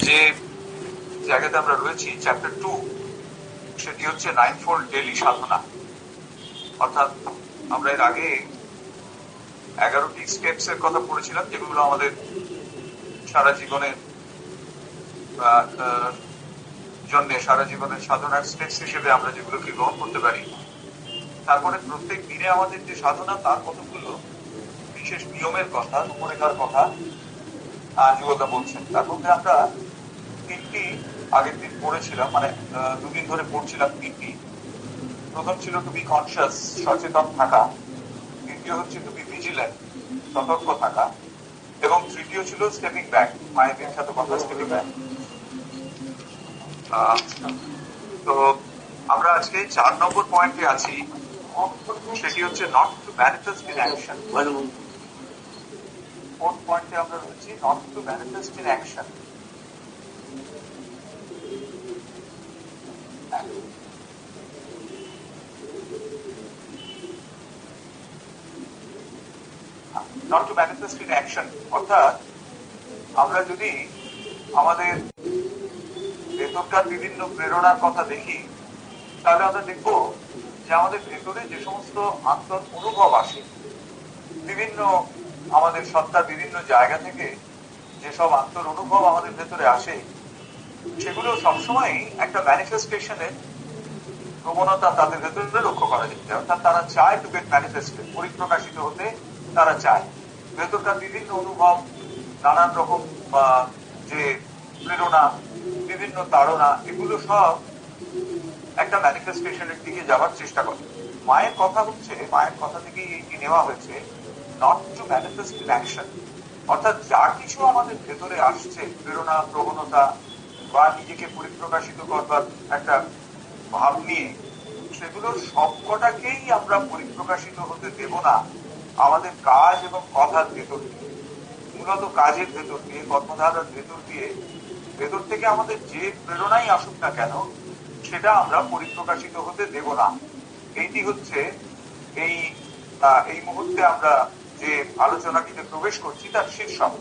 যে জায়গাতে আমরা রয়েছি চ্যাপ্টার 2, সেটি হচ্ছে 9-fold ডেইলি সাধনা। অর্থাৎ আমরা এর আগে 11টি স্টেপস এর কথা পড়েছিলাম, যেগুলো আমাদের সারা জীবনের জন্য, সারা জীবনের সাধনার স্টেপস হিসেবে আমরা যেগুলোকে গ্রহণ করতে পারি। তারপরে প্রত্যেক দিনে আমাদের যে সাধনা, তার কতগুলো বিশেষ নিয়মের কথা, রূপরেখার কথা যুগতা বলছেন। তার মধ্যে আমরা 3টি আগের দিন পড়েছিলাম, মানে 2 দিন ধরে পড়ছিলাম 3টি। প্রথম ছিল টু বি কনসিয়াস, সচেতন থাকা। দ্বিতীয় হচ্ছে টু বি ভিজিল্যান্ট, সতর্ক থাকা। এবং তৃতীয় ছিল স্টেপিং ব্যাক, মায়ের বিখ্যাত কথা স্টেপিং ব্যাক। তো আমরা আজকে 4 নম্বর পয়েন্টে আছি, সেটি হচ্ছে not to manifest in action. 4th পয়েন্টে আমরা রয়েছি, not to manifest in action. Not to manifest in action অর্থাৎ আমরা যদি আমাদের ভেতরকার বিভিন্ন প্রেরণার কথা দেখি, তাহলে আমরা দেখবো যে আমাদের ভেতরে যে সমস্ত আন্তর অনুভব আসে, বিভিন্ন আমাদের সত্তার বিভিন্ন জায়গা থেকে যেসব আন্তর অনুভব আমাদের ভেতরে আসে, সেগুলো সবসময় একটা ম্যানিফেস্টেশনের প্রবণতা তাদের ভেতরে লক্ষ্য করা যাচ্ছে। অর্থাৎ তারা চায় টু গেট ম্যানিফেস্টেড, পরিপ্রকাশিত হতে তারা চায়। ভেতরকার বিভিন্ন অনুভব, নানান রকম যে প্রেরণা, বিভিন্ন তাড়না, এগুলো সব একটা ম্যানিফেস্টেশনের দিকে যাওয়ার চেষ্টা করে। মায়ের কথা হচ্ছে, মায়ের কথা থেকেই এটি নেওয়া হয়েছে, not to manifest in action. অর্থাৎ যা কিছু আমাদের ভেতরে আসছে, প্রেরণা, প্রবণতা বা নিজেকে পরিপ্রকাশিত করবার একটা ভাব নিয়ে, সেগুলোর সবকটাকেই আমরা পরিপ্রকাশিত হতে দেব না আমাদের কাজ এবং কথার ভেতর দিয়ে। মূলত কাজের ভেতর দিয়ে, কর্মধারার ভেতর দিয়ে, ভেতর থেকে আমাদের যে প্রেরণাই আসুক না কেন, সেটা আমরা পরিপ্রকাশিত হতে দেব না। এইটি হচ্ছে এই মুহূর্তে আমরা যে আলোচনাটিতে প্রবেশ করছি তার শীর্ষক।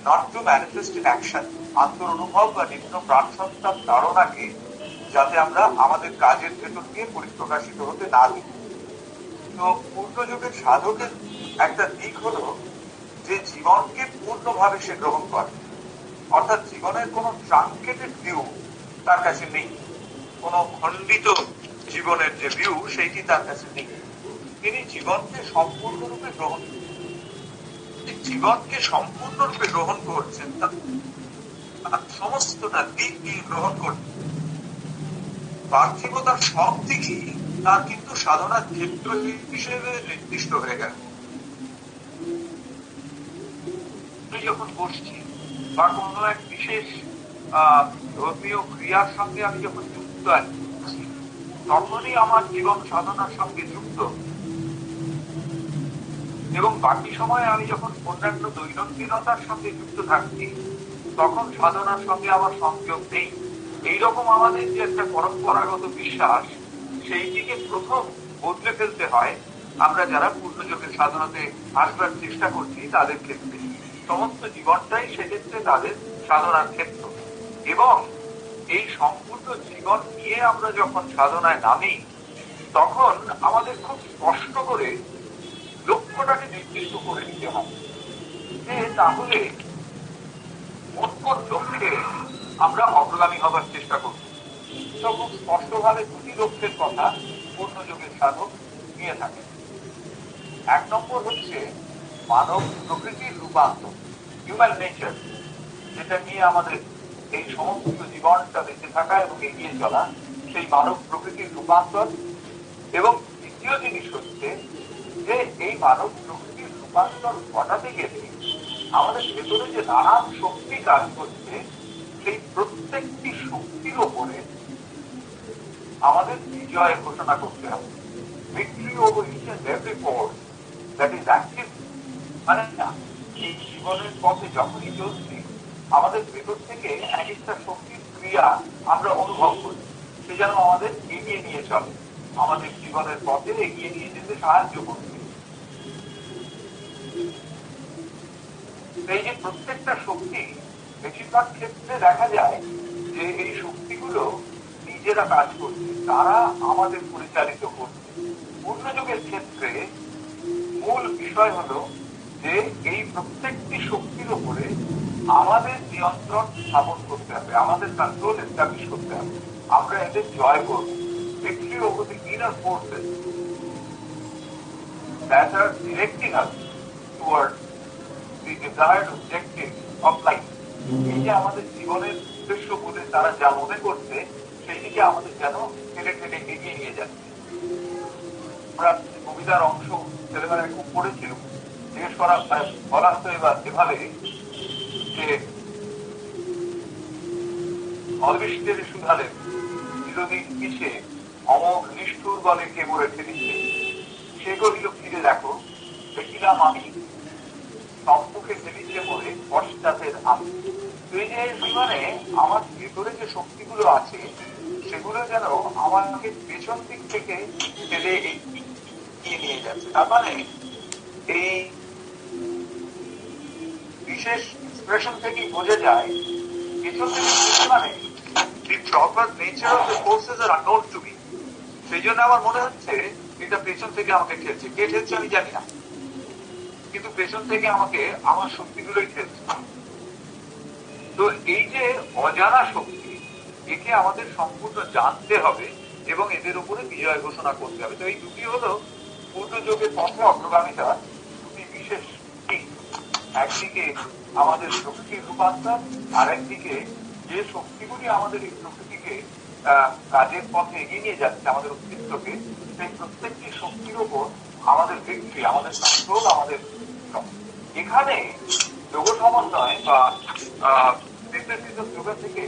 Not to manifest in action, আন্তর অনুভব বা নিম্ন প্রাণসত্তার ধারণাকে যাতে আমরা আমাদের কাজের ভেতর দিয়ে পরিপ্রকাশিত হতে না দিই। তো পূর্ণযোগের সাধকের একটা দিক হলো যে জীবনকে পূর্ণভাবে সে গ্রহণ করে। অর্থাৎ জীবনের কোনো ট্রাঙ্কেটেড ভিউ তার কাছে নেই, কোনো খণ্ডিত জীবনের যে ভিউ সেইটি তার কাছে নেই। তিনি জীবনকে সম্পূর্ণরূপে গ্রহণ করছেন, সমস্তটা দিক দিয়ে গ্রহণ করছেন। পার্থিবতার সব দিকই তার কিন্তু সাধনার ক্ষেত্র হিসেবে নির্দিষ্ট হয়ে গেল। যখন বসছি বা কোনো এক বিশেষ ধর্মীয় ক্রিয়ার সঙ্গে আমি যখন যুক্ত আছি, তখনই আমার জীবন সাধনার সঙ্গে যুক্ত, এবং বাকি সময় আমি যখন অন্যান্য দৈনন্দিনতার সঙ্গে যুক্ত থাকছি, তখন সাধনার সঙ্গে আমার সংযোগ নেই। এইরকম আমাদের যে একটা পরম্পরাগত বিশ্বাস, সেইটিকে প্রথম বদলে ফেলতে হয় আমরা যারা পূর্ণযোগের সাধনাতে আসবার চেষ্টা করছি তাদের ক্ষেত্রে। সমস্ত জীবনটাই সেক্ষেত্রে তাদের সাধনার ক্ষেত্র, এবং এই সম্পূর্ণ জীবন নিয়ে আমরা যখন সাধনায় নামি, তখন আমাদের খুব স্পষ্ট করে লক্ষ্যটাকে নির্দিষ্ট করে নিতে হবে যে তাহলে কোন কোন লক্ষ্যে আমরা অগ্রগামী হবার চেষ্টা করব। তখন স্পষ্টভাবে 2টি লক্ষ্যের কথা পূর্ণযোগের সাধক নিয়ে থাকে। 1 নম্বর হচ্ছে মানব প্রকৃতির রূপান্তর, হিউম্যান নেচার, যেটা নিয়ে আমাদের এই সমস্ত জীবনটা বেঁচে থাকা এবং এগিয়ে চলা, সেই মানব প্রকৃতির রূপান্তর। এবং দ্বিতীয় জিনিস হচ্ছে যে এই মানব প্রকৃতির রূপান্তর ঘটাতে গেলে আমাদের ভেতরে যে নানান শক্তি কাজ করছে, সেই প্রত্যেকটি শক্তির ওপরে আমাদের বিজয় ঘোষণা করতে হবে। Victory over each and every force that is active. মানে এই জীবনের পথে যখনই চলছি, আমাদের ভেতর থেকে এক একটা শক্তির ক্রিয়া আমরা অনুভব করি, সে যেন আমাদের এগিয়ে নিয়ে চলে, আমাদের জীবনের পথে এগিয়ে নিয়ে যেতে সাহায্য করছে। এই যে প্রত্যেকটা শক্তি, বেশিরভাগ ক্ষেত্রে দেখা যায় যে এই শক্তিগুলো নিজেরা কাজ করছে, তারা আমাদের পরিচালিত করছে। পূর্ণযোগের ক্ষেত্রে মূল বিষয় হলো যে এই প্রত্যেকটি শক্তির উপরে আমাদের নিয়ন্ত্রণ স্থাপন করতে হবে, আমাদের কন্ট্রোল এস্টাবলিশ করতে হবে। আমরা এদের জয় করব। Victory over the inner forces that are directing us towards the desired objective of life. এই যে আমাদের জীবনের উদ্দেশ্য বলে তারা যা মনে করছে, সেই দিকে আমাদের যেন ঠেলে ঠেলে এগিয়ে নিয়ে যাচ্ছে। আমরা কবিতার অংশ ছেলেবেলায় খুব পড়েছিল, জিজ্ঞেস করা বলা হতো এবার এভাবে যে অদৃষ্টের সুধালেন চিরদিন পিছে অমোঘ নিষ্ঠুর বলে কে মরে ফেলিছে, সে কহিল ফিরে দেখো দেখিলাম আমি সম্মুখে ফেলিছে মরে পশ্চাতের আমি। এই যে জীবনে আমার ভেতরে যে শক্তিগুলো আছে সেগুলো যেন আমাকে পেছন দিক থেকে ফেলে এগিয়ে নিয়ে যাচ্ছে। তার মানে এই বিশেষ এক্সপ্রেশন থেকে বোঝা যায় পেছন থেকে মানে the proper nature of the forces are unknown to me. সেই জন্য আমার মনে হচ্ছে এটা পেছন থেকে আমাকে ঠেলছে। কে ঠেলছে আমি জানি না, কিন্তু পেছন থেকে আমাকে আমার শক্তিগুলোই ঠেলছে। তো এই যে অজানা শক্তি, একে আমাদের সম্পূর্ণ জানতে হবে এবং এদের উপরে বিজয় ঘোষণা করতে হবে। তো এই দুটি হলো পূর্ণযোগের পথে অগ্রগামিতা দুটি বিশেষ দিক। একদিকে আমাদের শক্তির রূপান্তর, আর একদিকে যে শক্তিগুলি আমাদের এই প্রকৃতিকে কাজের পথে এগিয়ে নিয়ে যাচ্ছে, আমাদের অস্তিত্বকে, সেই প্রত্যেকটি শক্তির উপর আমাদের ভিক্টরি, আমাদের কন্ট্রোল, আমাদের এখানে যোগ সমন্বয় বা নির্দেশিত যোগের থেকে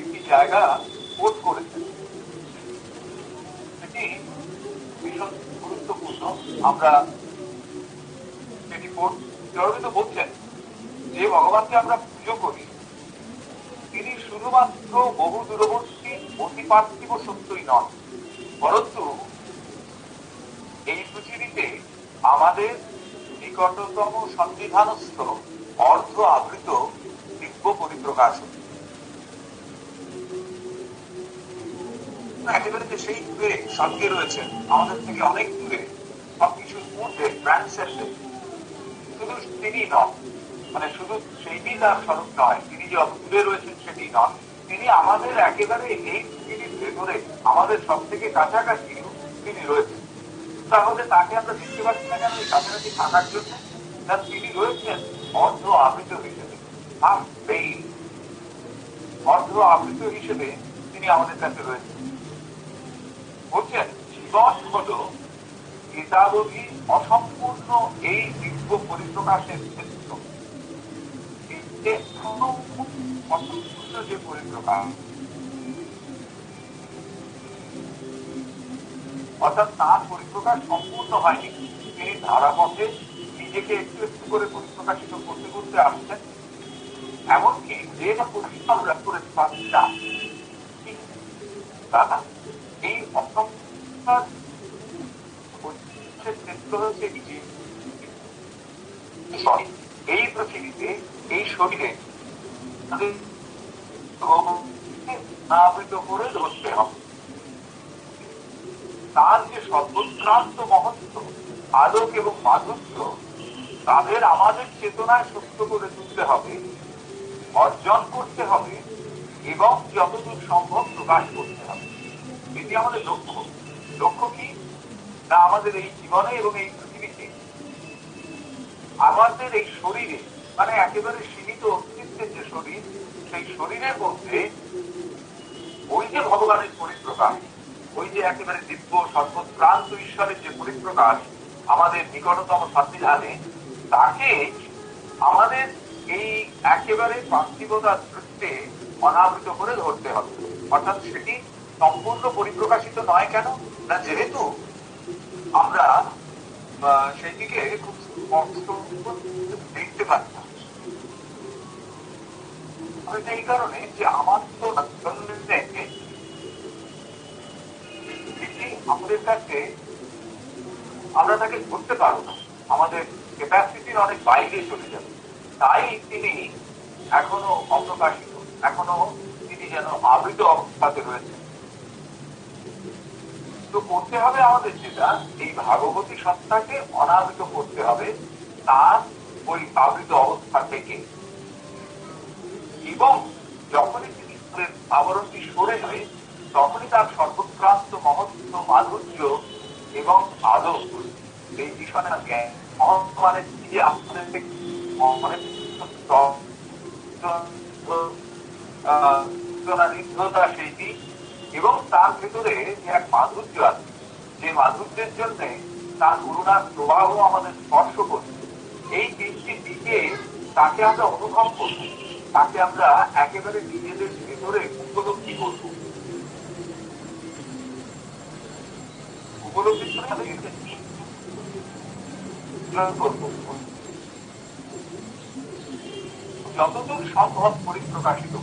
একটি জায়গা বোধ করেছে, সেটি ভীষণ গুরুত্বপূর্ণ। আমরা সেটি তো বলছেন যে ভগবানকে আমরা পুজো করি, তিনি শুধুমাত্র বহু দূরবর্তী অতি পার্থিব সত্যই নন, বরঞ্চ এই পৃথিবীতে আমাদের নিকটতম সন্নিধানস্থ অর্ধ আবৃত দিব্য পরিপ্রকাশ। একেবারে যে সেই দূরে স্বর্গে রয়েছেন, আমাদের থেকে অনেক দূরে, সবকিছুর মধ্যে ট্রান্সেন্ডেন্ট, শুধু তিনি নন, মানে শুধু সেইটি তার স্বরূপ নয়, তিনি যে দূরে রয়েছেন সেটি নন, তিনি আমাদের একেবারে এই পৃথিবীর ভেতরে আমাদের সব থেকে কাছাকাছি তিনি রয়েছেন। তাহলে তাকে আমরা দেখতে পাচ্ছি না কেন এই কাছাকাছি থাকার জন্য? তিনি রয়েছেন অর্ধ আবৃত হিসেবে, অর্ধ আবৃত হিসেবে তিনি আমাদের কাছে রয়েছেন। বলছেন জীবন হল গীতাবধি অসম্পূর্ণ এই দিব্য পরিপ্রকাশের ক্ষেত্র। অসম্পূর্ণ যে পরিপ্রকাশ, অর্থাৎ তার পরিপ্রকাশ সম্পূর্ণ হয়নি, তিনি ধারাপথে নিজেকে একটু একটু করে পরিপ্রকাশিত করতে করতে আসছেন। এমনকি যে প্রতিষ্ঠা আমরা করে পাচ্ছি না, এই অসম্পূর্ণ ক্ষেত্র হচ্ছে এই পৃথিবীতে, এই শরীরে আবৃত করে ধরতে হবে। তার যে সর্বত্রান্ত মহত্ব, আলোক এবং মাধুর্য, তাদের আমাদের চেতনায় সুস্থ করে তুলতে হবে, অর্জন করতে হবে এবং যতদূর সম্ভব প্রকাশ করতে হবে। এটি আমাদের লক্ষ্য। লক্ষ্য কি না, আমাদের এই জীবনে এবং এই পৃথিবীতে আমাদের এই শরীরে, মানে একেবারে সীমিত অস্তিত্বের যে শরীর, সেই শরীরের মধ্যে ওই যে ভগবানের পরিপ্রকাশ, ওই যে একেবারে দিব্য সর্বপ্রান্ত ঈশ্বরের যে পরিপ্রকাশ আমাদের নিকটতম সন্নিধানে, তাকে আমাদের এই একেবারে পার্থিবতার দৃষ্টিতে অনাবৃত করে ধরতে হবে। অর্থাৎ সেটি সম্পূর্ণ পরিপ্রকাশিত নয় কেন না, যেহেতু আমরা সেটিকে খুব দেখতে পাই না। এই কারণে যে আমার তো আমাদের কাছে আমরা তাকে ধরতে পারবো না, আমাদের ক্যাপাসিটির অনেক বাইরে চলে যাবে। তাই তিনি এখনো অপ্রকাশিত, এখনো তিনি যেন আবৃত অবস্থাতে রয়েছেন। তো করতে হবে আমাদের যেটা, এই ভাগবতী সত্তাকে অনাবৃত করতে হবে তার ওই আবৃত অবস্থা থেকে, এবং যখনই তিনি আবরণটি সরে যায় তখনই তার সর্বক্রান্ত মহত্ব, মাধুর্য এবং আলোক এই বিষয় জ্ঞান মানে যে আমাদের নির্ভরতা সেইটি, এবং তার ভেতরে যে এক মাধুর্য আছে, যে মাধুর্যের জন্য তার করুণার প্রবাহ আমাদের স্পর্শ করছে। এই তিনটি দিকে তাকে আমরা অনুভব করব, তাকে আমরা একেবারে নিজেদের ভেতরে উপলব্ধি করব। উপলব্ধি করে যতদূর সম্ভব পরিপ্রকাশিত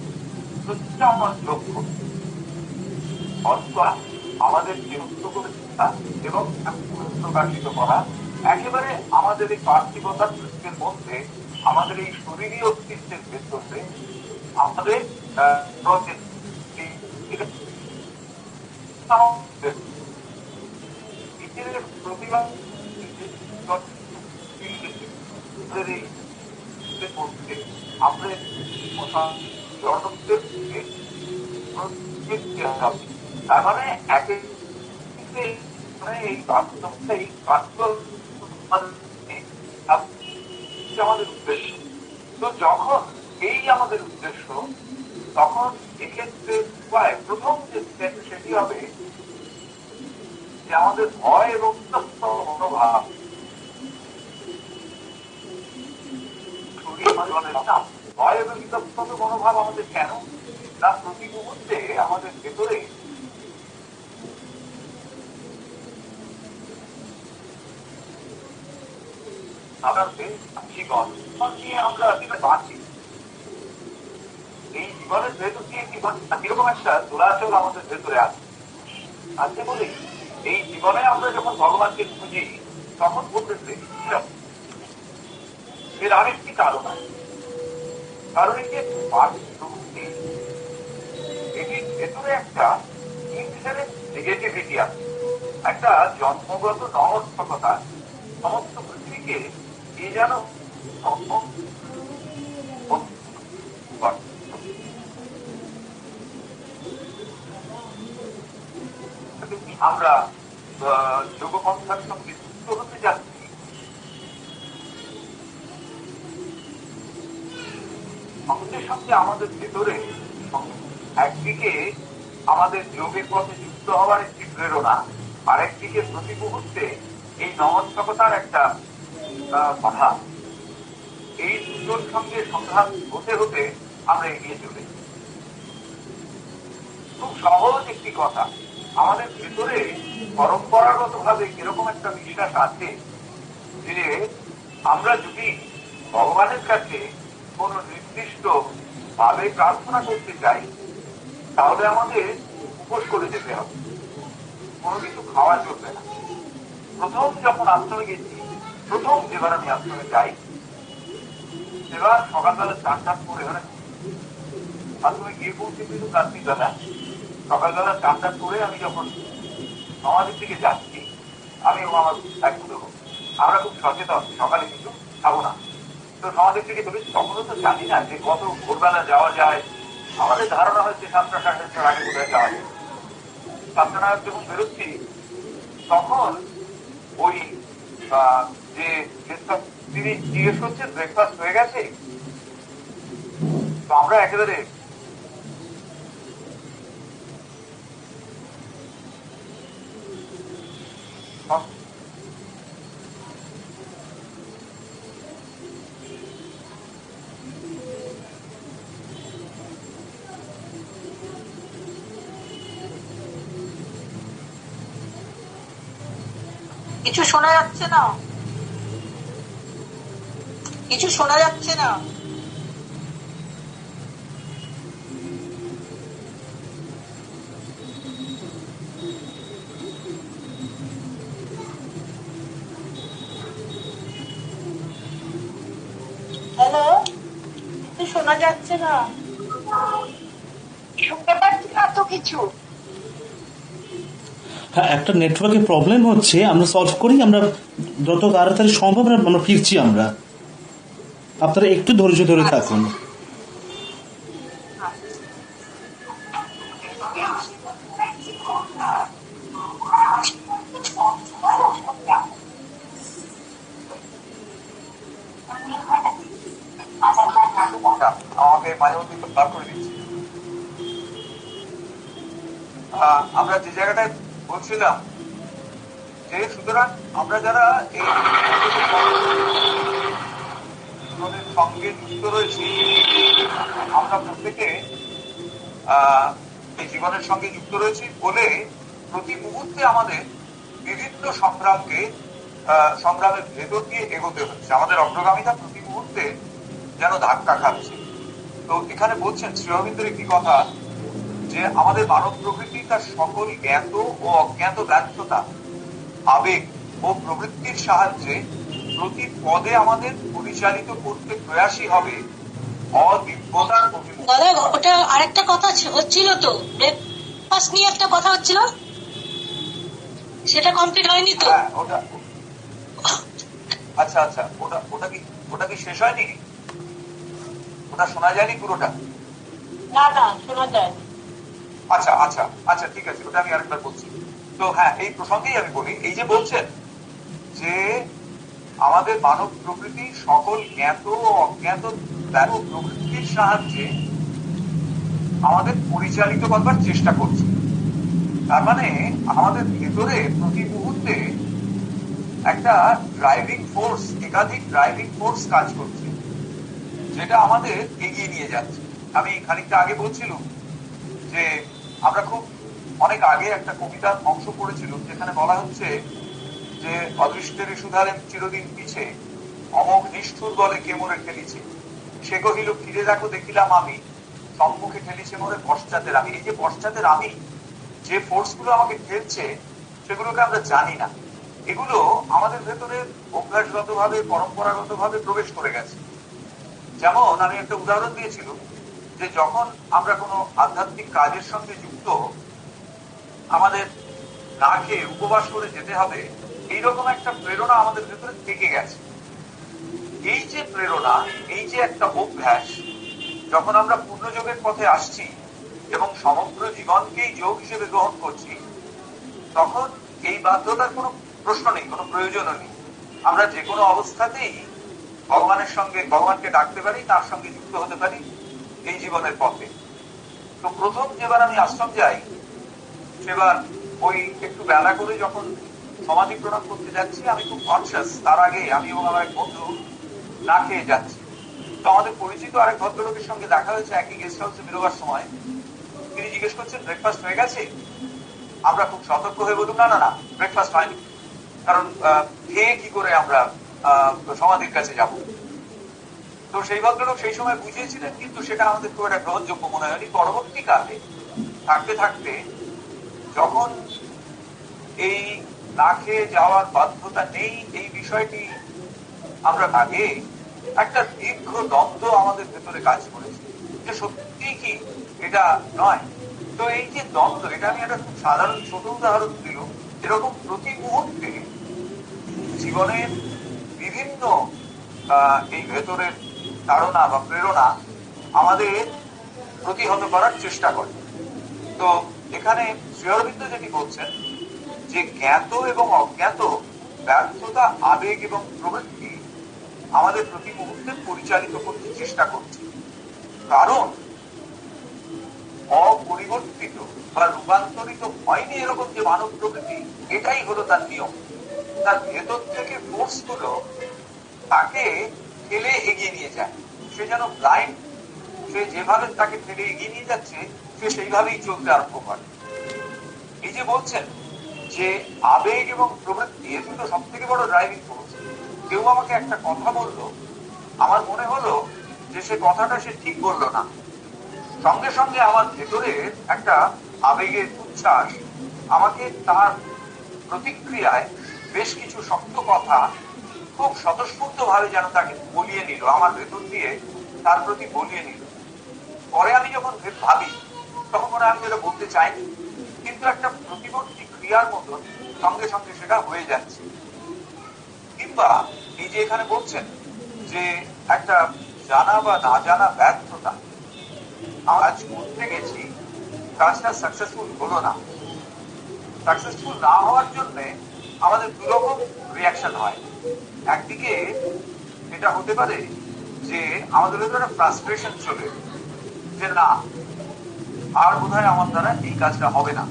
আমার লক্ষ্য, অথবা আমাদের এবং প্রকাশিত করা একেবারে আমাদের এই পার্থিবতার দৃশ্যের মধ্যে, আমাদের এই শরীরী অস্তিত্বের ভেতরে আমাদের প্রতিভা তার মানে এই আমাদের উদ্দেশ্য। তো যখন এই আমাদের উদ্দেশ্য, তখন এক্ষেত্রে প্রথম যে স্টেপ সেটি হবে যে আমাদের ভয় এবং মনোভাব, ভয় এবং বিতপ্ত মনোভাব আমাদের কেন, তার প্রতি মুহূর্তে আমাদের ভেতরে জীবন নিয়ে আমরা বাঁচি। এই জীবনের ভেতর দিয়ে কিরকম একটা দোলাচল আমাদের ভেতরে আছে বলে এই জীবনে আমরা যখন ভগবানকে খুঁজি তখন বলতেছে এর আরেকটি কারণ আছে। কারণ এই যে এটির ভেতরে একটা নেগেটিভিটি আছে, একটা জন্মগত নমস্কতা। সমস্ত পৃথিবীকে এই যেন আমরা যোগপন্থার সঙ্গে যুক্ত হতে যাচ্ছি, সঙ্গে সঙ্গে আমাদের ভেতরে একদিকে আমাদের যোগের পথে যুক্ত হওয়ার একটি প্রেরণা, আর একদিকে প্রতি মুহূর্তে এই নমস্কতার একটা বাধা। এই দুটোর সঙ্গে সংঘাত হতে হতে আমরা এগিয়ে চলে। খুব সহজ একটি কথা, আমাদের ভেতরে পরম্পরাগত ভাবে এরকম একটা বিশ্বাস আছে যে আমরা যদি ভগবানের কাছে কোন নির্দিষ্ট ভাবে প্রার্থনা করতে চাই তাহলে আমাদের উপোস করে যেতে হবে, কোনো কিছু খাওয়া চলবে না। প্রথম যখন আশ্রমে গেছি, প্রথম যেবার আমি আশ্রমে যাই সেবার সকালবেলা চান টান করে আশ্রমে গিয়ে পৌঁছে কিন্তু রাত্রি বেলা, সকালবেলা চান টান করে আমি যখন সমাজের দিকে যাচ্ছি, আমি আমার দায়িত্ব দেবো আমরা খুব সচেতন, সকালে কিছু খাবো না। তো সমাজের দিকে চলেছি, তখনও তো জানি না যে কত ভোরবেলা যাওয়া যায়। আমাদের ধারণা হচ্ছে 7টা 7:30 আগে বোধহয় যাওয়া যায়। 7টা নাগাদ যখন বেরোচ্ছি তখন ওই যে তিনি জিজ্ঞেস করছেন ব্রেকফাস্ট হয়ে গেছে। তো আমরা একেবারে কিছু শোনা যাচ্ছে না, কিছু শোনা যাচ্ছে না। হ্যালো, কিছু শোনা যাচ্ছে না, শুনতে পাচ্ছি না তো কিছু। হ্যাঁ, একটা নেটওয়ার্কের প্রবলেম হচ্ছে, আমরা সলভ করি, আমরা যত তাড়াতাড়ি সম্ভব আমরা ফিরছি। আমরা আপনারা একটু ধৈর্য ধরে থাকুন। আমাকে মাঝে মধ্যে একটু বার করে দিচ্ছি। আমরা যে জায়গাটায় বলছিলাম যে সুতরাং আমরা যারা এই জীবনের সঙ্গে যুক্ত রয়েছি, আমরা প্রত্যেকে এই জীবনের সঙ্গে যুক্ত রয়েছি বলে প্রতি মুহূর্তে আমাদের বিভিন্ন সংগ্রামের ভেতর দিয়ে এগোতে হচ্ছে। আমাদের অগ্রগামিতা প্রতি মুহূর্তে যেন ধাক্কা খাচ্ছে। তো এখানে বলছেন শ্রী অরবিন্দের একটি কথা যে আমাদের মানব প্রকৃতি তার সকল জ্ঞাত ও অজ্ঞাত ব্যর্থতা, আবেগ ও প্রবৃত্তির সাহায্যে প্রতি পদে আমাদের পরিচালিত করতে প্রয়াসী হবে অদিব্যতার অভিমুখে। দাদা, ওটা আরেকটা কথা হচ্ছিল তো, ব্রেকফাস্ট নিয়ে একটা কথা হচ্ছিল, সেটা কমপ্লিট হয়নি তো? হ্যাঁ, ওটা আচ্ছা আচ্ছা, ওটা কি শেষ হয়নি? ওটা শোনা যায়নি পুরোটা? না না, শোনা যায়। আচ্ছা আচ্ছা আচ্ছা, ঠিক আছে, ওটা আমি আরেকবার বলছি। তো হ্যাঁ, এই প্রসঙ্গেই আমি বলি, এই যে বলছেন যে আমাদের মানব প্রকৃতি সকল জ্ঞাত ও অজ্ঞাত প্রকৃতির সাহায্যে আমাদের পরিচালিত করবার চেষ্টা করছে। তার মানে আমাদের ভেতরে প্রতি মুহূর্তে একটা ড্রাইভিং ফোর্স, একাধিক ড্রাইভিং ফোর্স কাজ করছে, যেটা আমাদের এগিয়ে নিয়ে যাচ্ছে। আমি খানিকটা আগে বলছিলাম যে আমরা খুব অনেক আগে একটা কবিতার অংশ পড়েছিলাম, যেখানে বলা হচ্ছে যে অদৃষ্টের সুধারেন চিরদিন পিছে, অমোঘ নিষ্ঠুর বলে কে মোরে ঠেলিছে, সে কহিল ফিরে দেখো দেখিলাম আমি, সম্মুখে ঠেলিছে মোরে পশ্চাতের আমি। এই যে পশ্চাতের আমি, যে ফোর্স গুলো আমাকে ঠেলছে, সেগুলোকে আমরা জানি না। এগুলো আমাদের ভেতরে অভ্যাসগত ভাবে, পরম্পরাগত ভাবে প্রবেশ করে গেছে। যেমন আমি একটা উদাহরণ দিয়েছিলাম যে যখন আমরা কোনো আধ্যাত্মিক কাজের সঙ্গে যুক্ত, আমাদের না খেয়ে উপবাস করে যেতে হবে, এইরকম একটা প্রেরণা আমাদের ভেতরে থেকে গেছে। এই যে প্রেরণা, এই যে একটা অভ্যাস, যখন আমরা পূর্ণযোগের পথে আসছি এবং সমগ্র জীবনকেই যোগ হিসেবে গ্রহণ করছি, তখন এই বাধ্যতার কোনো প্রশ্ন নেই, কোনো প্রয়োজনও নেই। আমরা যে কোনো অবস্থাতেই ভগবানকে ডাকতে পারি, তার সঙ্গে যুক্ত হতে পারি এই জীবনের পথে। তো প্রথম যেবার আমি আশ্রম যাই, সেবার ওই একটু বেলা করে যখন সমাধি প্রণাম করতে যাচ্ছি, আমি খুব কনসিয়াস, তার আগে আমি এবং আমার এক বন্ধু না খেয়ে যাচ্ছি। তো আমাদের পরিচিত আরেক ভদ্রলোকের সঙ্গে দেখা হয়েছে একই গেস্ট হাউসে বেরোবার সময়। তিনি জিজ্ঞেস করছেন ব্রেকফাস্ট হয়ে গেছে? আমরা খুব সতর্ক হয়ে বলুন না না না, ব্রেকফাস্ট হয়নি, কারণ খেয়ে কি করে আমরা সমাধির কাছে যাব। তো সেই ভদ্রলোক সেই সময় বুঝিয়েছিলেন, কিন্তু সেটা আমাদের খুব একটা গ্রহণযোগ্য মনে হয়নি। পরবর্তীকালে থাকতে থাকতে যখন এই না খেয়ে যাওয়ার বাধ্যতা নেই এই বিষয়টি আমরা আগে, একটা দীর্ঘ দ্বন্দ্ব আমাদের ভেতরে কাজ করেছে যে সত্যি কি এটা নয়। তো এই যে দ্বন্দ্ব, এটা আমি একটা খুব সাধারণ ছোট উদাহরণ দিল। এরকম প্রতি মুহূর্তে জীবনের বিভিন্ন এই ভেতরের ধারণা বা প্রেরণা আমাদের প্রতিহত করার চেষ্টা করে। তো এখানে শ্রী অরবিন্দ যেটি বলছেন যে জ্ঞাত এবং অজ্ঞাত ব্যর্থতা, আবেগ এবং প্রবৃত্তি আমাদের প্রতি মুহূর্তে পরিচালিত করতে চেষ্টা করছে। কারণ অপরিবর্তিত বা রূপান্তরিত হয়নি এরকম যে মানব প্রকৃতি, এটাই হলো তার নিয়ম। তার ভেতর থেকে ফোর্স গুলো তাকে ঠেলে এগিয়ে নিয়ে যায়। সে যেন ব্লাইন্ড, সে যেভাবে তাকে ঠেলে এগিয়ে নিয়ে যাচ্ছে, সে সেইভাবেই চলতে আরম্ভ করে। এই যে বলছেন যে আবেগ এবং প্রবৃত্তি, এ দুটো সব থেকে বড় ড্রাইভিং ফোর্স। কেউ আমাকে একটা কথা বললো, আমার মনে হলো যে সে কথাটা সে ঠিক বললো না, সঙ্গে সঙ্গে আমার ভেতরের একটা আবেগের উচ্ছ্বাস আমাকে তার প্রতিক্রিয়ায় বেশ কিছু শক্ত কথা খুব স্বতঃস্ফূর্ত ভাবে যেন তাকে বলিয়ে নিল, আমার ভেতর দিয়ে তার প্রতি বলিয়ে নিল। পরে আমি যখন ভাবি তখন মনে হয় আমি যেটা বলতে চাইনি, কিন্তু একটা প্রতিবর্তী ক্রিয়ার মতন সঙ্গে সঙ্গে সেটা হয়ে যাচ্ছে। কিংবা এই যে এখানে বলছেন যে একটা জানা বা না জানা ব্যর্থতা, কাজ করতে গেছি, কাজটা সাকসেসফুল হলো না। সাকসেসফুল না হওয়ার জন্য আমাদের দুরকম রিয়াকশন হয়। একদিকে এটা হতে পারে যে আমাদের ভিতরে ফ্রাস্ট্রেশন চলে, যে না আর বোধহয় আমার দ্বারা এই কাজটা হবে না।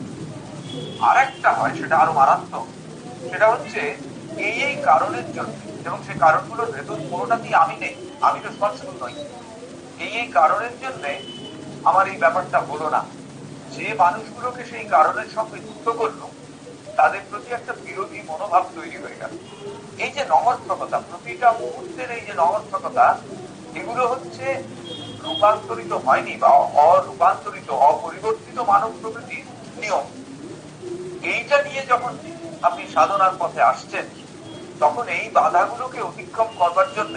আর একটা হয়, সেটা আরো মারাত্মক, সেটা হচ্ছে এই কারণের জন্য, এবং সেই কারণগুলোর ভেতর কোনোটাতেই আমি নেই, আমি রেসপন্সিবল নই, এই কারণের জন্য আমার এই ব্যাপারটা হলো না। যে মানুষগুলোকে সেই কারণের সঙ্গে যুক্ত করলো তাদের প্রতি একটা বিরোধী মনোভাব তৈরি হয়ে গেল। এই যে নমর্থকতা, প্রতিটা মুহূর্তের এই যে নমর্থকতা, এগুলো হচ্ছে রূপান্তরিত হয়নি বা অরূপান্তরিত অপরিবর্তিত মানব প্রকৃতির নিয়ম। এইটা নিয়ে যখন আপনি সাধনার পথে আসছেন, তখন এই বাধাগুলোকে অতিক্রম করবার জন্য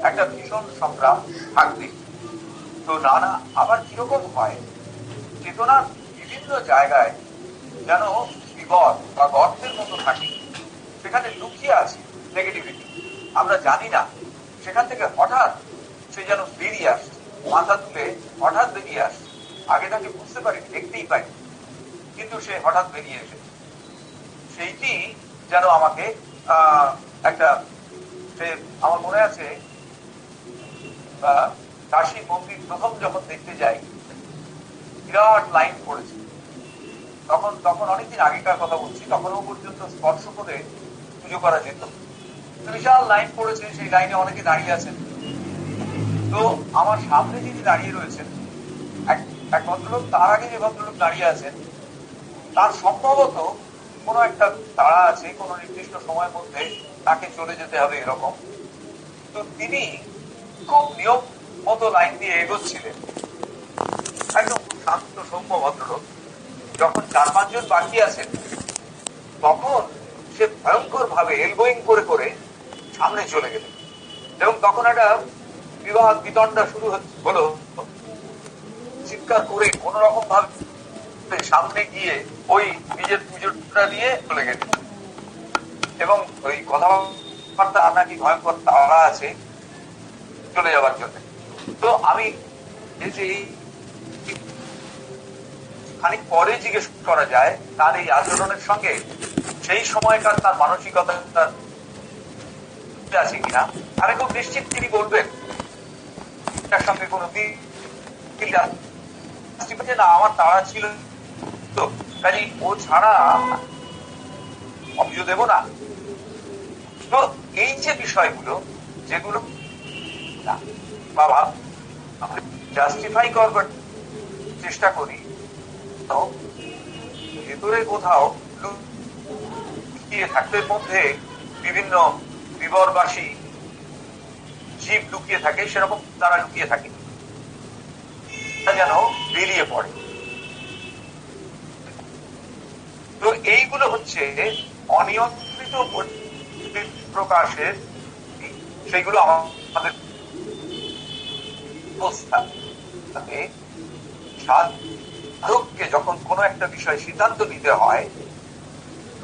একটা ভীষণ সংগ্রাম থাকবে। তো নানা আবার কিরকম হয়, চেতনার বিভিন্ন জায়গায় যেন বিপদ বা গর্তের মতো থাকে, সেখানে লুকিয়ে আছে নেগেটিভিটি, আমরা জানি না। সেখান থেকে হঠাৎ সে যেন বেরিয়ে আসছে, মাথা তুলে হঠাৎ বেরিয়ে আসছে, আগে তাকে বুঝতে পারি, দেখতেই পাই, কিন্তু সে হঠাৎ বেরিয়ে এসেছে। সেইটি যেন আমাকে একটা, সে আমার মনে আছে কাশী মন্দির প্রথম যখন দেখতে যাই, বিরাট লাইন পড়েছে। তখন অনেকদিন আগেকার কথা বলছি, তখনও পর্যন্ত স্পর্শ করে পুজো করা যেত। বিশাল লাইন পড়েছে, সেই লাইনে অনেকে দাঁড়িয়ে আছেন। তো আমার সামনে যিনি দাঁড়িয়ে রয়েছেন, এক ভদ্রলোক, তার আগে যে ভদ্রলোক দাঁড়িয়ে আছেন, তার সম্ভবত কোনো একটা তাড়া আছে, কোনো নির্দিষ্ট সময়ের মধ্যে তাকে চলে যেতে হবে এরকম। তো তিনি খুব নিয়ম মতো লাইন দিয়ে এগোচ্ছিলেন, একদম খুব শান্ত সৌম্য ভদ্রলোক। যখন 4-5 জন বাকি আছেন, তখন সে ভয়ঙ্কর ভাবে এলবোয়িং করে করে সামনে চলে গেলেন, এবং তখন একটা বিবাদ বিতণ্ডা শুরু হলো। চিৎকার করে কোন রকম ভাবে সামনে গিয়ে ওই নিজের পুজোটা দিয়ে চলে গেলেন, এবং ওই কথাবার্তা আপনাকে ভয়ঙ্কর তাড়া আছে চলে যাওয়ার জন্য। তো আমি খানিক পরে জিজ্ঞেস করা যায় তার এই আচরণের সঙ্গে সেই সময়কার তার মানসিকতা আছে কিনা। আমি খুব নিশ্চিত তিনি বলবেন তার সঙ্গে কোনো না আমার তাড়া ছিল, তো কাজে ও ছাড়া অভিযোগ দেব না। তো এই যে বিষয়গুলো, যেগুলো বাবা জাস্টিফাই করবার চেষ্টা করি, ভেতরে কোথাও লুকিয়ে থাকতে, মধ্যে বিভিন্ন বিবরবাসী জীব লুকিয়ে থাকে, সেরকম তারা লুকিয়ে থাকে, যেন বেরিয়ে পড়ে। তো এইগুলো হচ্ছে অনিয়ন্ত্রিত প্রকাশের, সেইগুলো আমাদের অবস্থা। সাধককে যখন কোনো একটা বিষয় সিদ্ধান্ত নিতে হয়,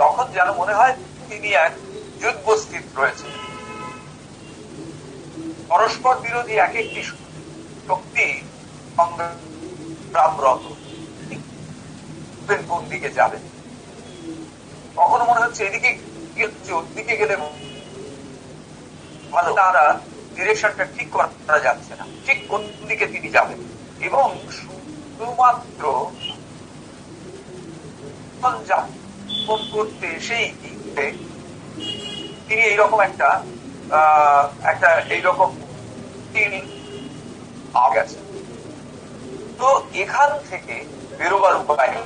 তখন যেন মনে হয় তিনি এক যুদ্ধস্থিত রয়েছে, পরস্পর বিরোধী এক একটি শক্তি সংগ্রামরত, কোন দিকে যাবে। কখনো মনে হচ্ছে এদিকে ওদিকে গেলে ভালো, তারা ডিরেকশনটা ঠিক করা যাচ্ছে না, ঠিক কোন দিকে তিনি যাবেন। এবং শুধুমাত্র করতে সেই তিনি এইরকম একটা এইরকম তিনি গেছেন। তো এখান থেকে বেরোবার উপায় নেই।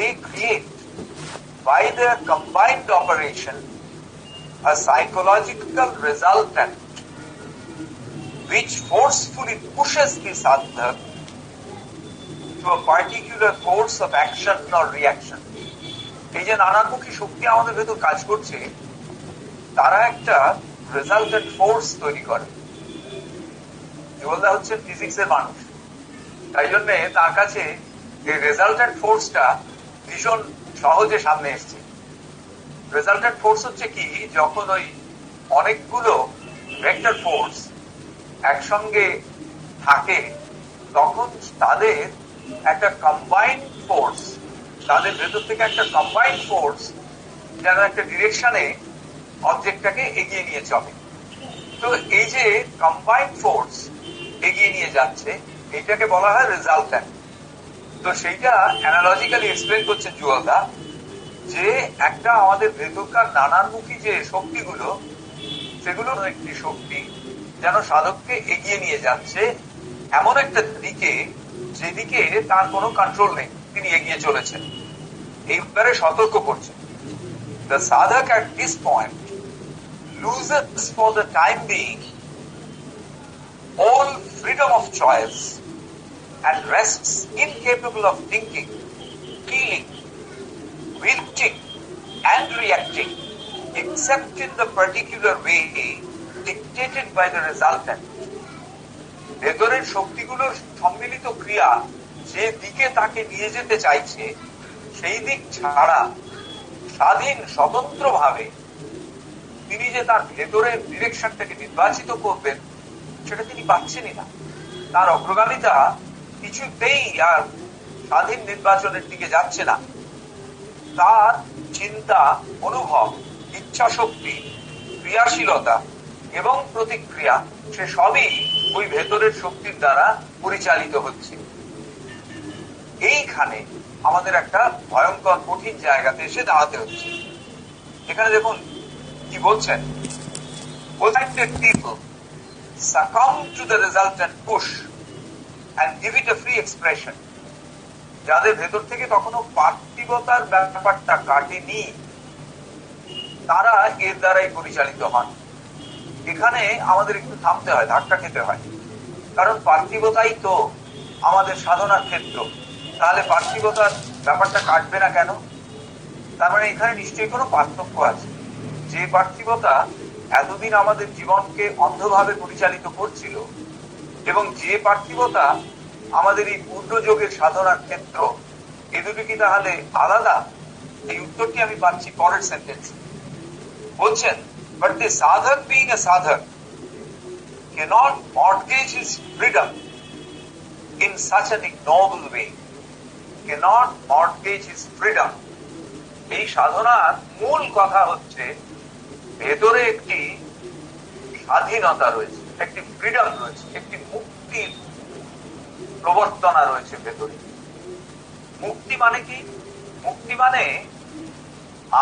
They create by their combined operation a psychological resultant which forcefully pushes the sadhak to a particular course of action or reaction. এই যে নানামুখী শক্তি আমাদের ভেতর কাজ করছে, তারা একটা রেজাল্টেন্ট ফোর্স তৈরি করে। জুয়েলদা হচ্ছেন ফিজিক্সের মানুষ, তাই জন্য তার কাছে এই রেজাল্টেন্ট ফোর্সটা ভীষণ সহজে সামনে এসছে। রেজাল্টেন্ট ফোর্স হচ্ছে কি, যখন ওই অনেকগুলো ভেক্টর ফোর্স একসঙ্গে থাকে তখন তাদের একটা কম্বাইন্ড ফোর্স, তাদের ভেতর থেকে একটা কম্বাইন্ড ফোর্স যেন একটা ডিরেকশনে অবজেক্টটাকে এগিয়ে নিয়ে চলে। তো এই যে কম্বাইন্ড ফোর্স এগিয়ে নিয়ে যাচ্ছে, এইটাকে বলা হয় রেজাল্ট্যান্ট। তো সেইটা অ্যানালজিক্যালি এক্সপ্লেন করছেন জুয়েলদা, যে একটা আমাদের ভেতরকার নানানমুখী যে শক্তিগুলো, সেগুলো একটি শক্তি যেন সাধককে এগিয়ে নিয়ে যাচ্ছে এমন একটা দিকে যেদিকে তার কোনো কন্ট্রোল নেই, তিনি এগিয়ে চলেছেন। এইবারে সতর্ক করছেন, the sadhak at this point loses for the time being all freedom of choice and rests incapable of thinking, feeling, willing and reacting except in the particular way dictated by the resultant. ভেতরের শক্তিগুলোর সম্মিলিত ক্রিয়া যে দিকে তাকে নিয়ে যেতে চাইছে, সেই দিক ছাড়া স্বাধীন স্বতন্ত্রভাবে তিনি যে তার ভেতরের ডিরেকশনটাকে নির্বাচিত করবেন, সেটা তিনি পাচ্ছেনই না। তার অগ্রগামিতা কিছুতেই আর স্বাধীন নির্বাচনের দিকে যাচ্ছে না। তার চিন্তা, অনুভব, ইচ্ছা শক্তি, ক্রিয়াশীলতা এবং প্রতিক্রিয়া, সে সবই ওই ভেতরের শক্তির দ্বারা পরিচালিত হচ্ছে। এইখানে আমাদের একটা ভয়ঙ্কর কঠিন জায়গাতে এসে দাঁড়াতে হচ্ছে। এখানে দেখুন কি বলছেন, people succumb to the resultant push and give it a free expression. যাদের ভেতর থেকে কখনো পার্থিবতার ব্যাপারটা কাটেনি, তারা এর দ্বারাই পরিচালিত হন। এখানে আমাদের একটু থামতে হয়, ধাক্কা খেতে হয়, কারণ পার্থিবতাই তো আমাদের সাধনার ক্ষেত্র। তাহলে পার্থিবতার ব্যাপারটা কাটবে না কেন? তার মানে এখানে নিশ্চয়ই কোনো পার্থক্য আছে। যে পার্থিবতা এতদিন আমাদের জীবনকে অন্ধভাবে পরিচালিত করছিল, এবং যে পার্থিবতা আমাদের এই পূর্ণযোগের সাধনার ক্ষেত্র, এ দুটো কি তাহলে আলাদা? এই উত্তরটি আমি পাচ্ছি পরের সেন্টেন্সে। বলছেন, but the sadhak being a sadhak cannot mortgage his freedom in such an ignoble way. Cannot mortgage his freedom. এই সাধনার মূল কথা হচ্ছে ভেতরে একটি স্বাধীনতা রয়েছে, একটি ফ্রিডম রয়েছে, একটি মুক্তির প্রবর্তনা রয়েছে ভেতরে। মুক্তি মানে কি? মুক্তি মানে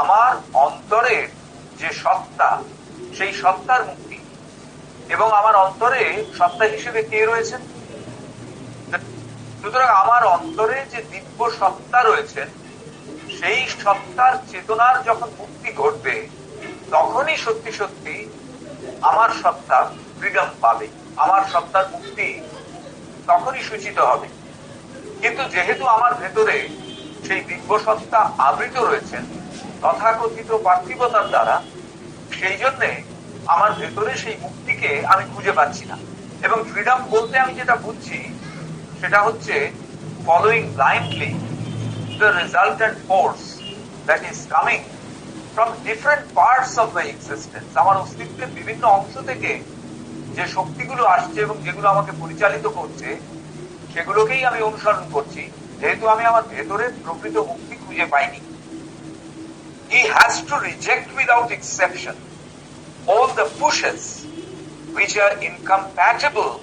আমার অন্তরের যে সত্তা, সেই সত্তার মুক্তি। এবং আমার অন্তরে সত্তা হিসেবে কে রয়েছেন? সুতরাং আমার অন্তরে যে দিব্য সত্তা রয়েছেন, সেই সত্তার চেতনার যখন মুক্তি ঘটবে, তখনই সত্যি সত্যি আমার সত্তা ফ্রিডম পাবে, আমার সত্তার মুক্তি তখনই সূচিত হবে। কিন্তু যেহেতু আমার ভেতরে সেই দিব্য সত্তা আবৃত রয়েছেন তথাকথিত পার্থিবতার দ্বারা, সেই জন্যে আমার ভেতরে সেই মুক্তিকে আমি খুঁজে পাচ্ছি না। এবং ফ্রিডম বলতে আমি যেটা বুঝছি, সেটা হচ্ছে following blindly the resultant force that is coming from different parts of my existence. আমার অস্তিত্বের বিভিন্ন অংশ থেকে যে শক্তিগুলো আসছে এবং যেগুলো আমাকে পরিচালিত করছে, সেগুলোকেই আমি অনুসরণ করছি, যেহেতু আমি আমার ভেতরের প্রকৃত মুক্তি খুঁজে পাইনি। He has to reject without exception all the pushes which are incompatible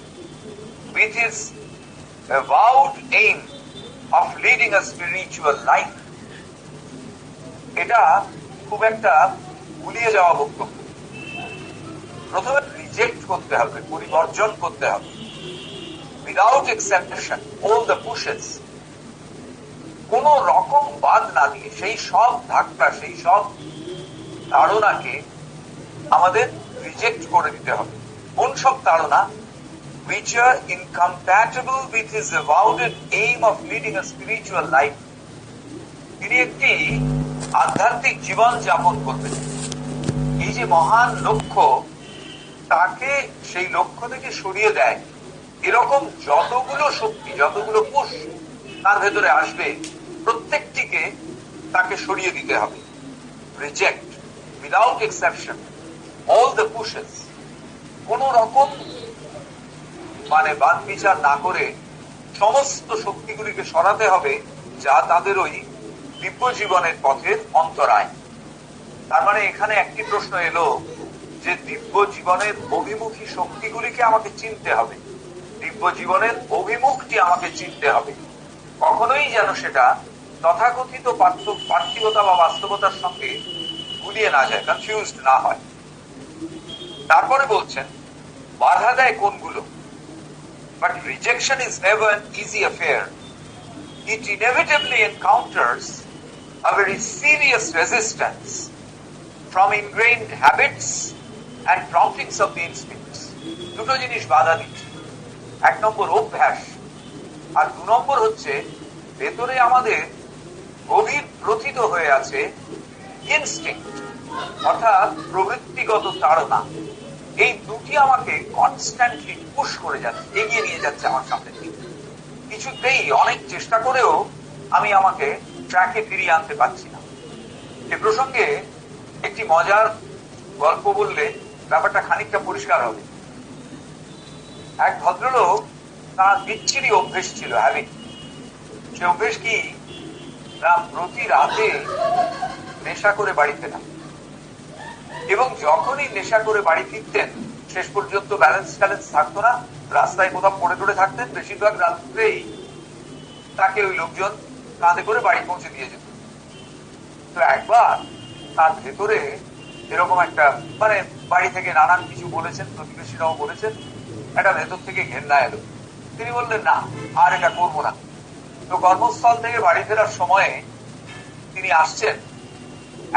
with his avowed aim of leading a spiritual life. এটা খুব একটা গুলিয়ে যাওয়া বক্তব্য। প্রথমে রিজেক্ট করতে হবে, পরিবর্জন করতে হবে। Without exception all the pushes, কোন রকম বাদ না দিয়ে সেই সব ধাক্কা, সেই সব তাড়নাকে আমাদের রিজেক্ট করে দিতে হবে। কোন সব তাড়না? which are incompatible with his avowed aim of leading a spiritual life. তিনি একটি আধ্যাত্মিক জীবন যাপন করবেন। এই যে মহান লক্ষ্য, তাকে সেই লক্ষ্য থেকে সরিয়ে দেয় এরকম যতগুলো শক্তি, যতগুলো পুশ তার ভেতরে আসবে, প্রত্যেকটিকে তাকে সরিয়ে দিতে হবে। Reject without exception all the pushes. কোন রকম বাদ বিচার না করে সমস্ত শক্তিগুলিকে সরাতে হবে, যা তাদের ওই দিব্য জীবনের পথের অন্তরায়। তার মানে এখানে একটি প্রশ্ন এলো যে দিব্য জীবনের অভিমুখী শক্তিগুলিকে আমাকে চিনতে হবে, দিব্য জীবনের অভিমুখটি আমাকে চিনতে হবে। কখনোই যেন সেটা তথাকথিত পার্থিবতা বা বাস্তবতার সঙ্গে গুলিয়ে না যায়, কনফিউজড না হয়। তারপরে বলছেন বাধা দেয় কোনগুলো। But rejection is never an easy affair. It inevitably encounters a very serious resistance from ingrained habits and promptings of the instincts. দুটো জিনিস বাধা দিচ্ছে। এক নম্বর অভ্যাস, আর দু নম্বর হচ্ছে ভেতরে আমাদের গভীর প্রথিত হয়ে আছে ইনস্টিংক্ট, অর্থাৎ প্রবৃত্তিগত তাড়না। এই দুটি আমাকে কনস্ট্যান্টলি পুশ করে যাচ্ছে, এগিয়ে নিয়ে যাচ্ছে আমার সামনে দিকে। কিছুতেই অনেক চেষ্টা করেও আমি আমাকে ট্র্যাকে ফিরিয়ে আনতে পারছি না। এ প্রসঙ্গে একটি মজার গল্প বললে ব্যাপারটা খানিকটা পরিষ্কার হবে। এক ভদ্রলোক, তার বিচ্ছিরি অভ্যেস ছিল, হ্যাবিট। সে অভ্যেস কি, প্রতি রাতে নেশা করে বাড়ি ফেরা, এবং যখনই নেশা করে বাড়ি ফিরতেন শেষ পর্যন্ত ব্যালেন্স থাকতো না, রাস্তায় কোথাও পড়ে টড়ে থাকতেন। বেশিরভাগ রাত্রেই তাকে ওই লোকজন কাঁধে করে বাড়ি পৌঁছে দিয়ে যেত। তো একবার তার ভেতরে এরকম একটা বাড়ি থেকে নানান কিছু বলেছেন, প্রতিবেশীরাও বলেছেন, একটা ভেতর থেকে ঘেন্না এলো। তিনি বললেন না, আর এটা করবো না। তো কর্মস্থল থেকে বাড়ি ফেরার সময়ে তিনি আসছেন,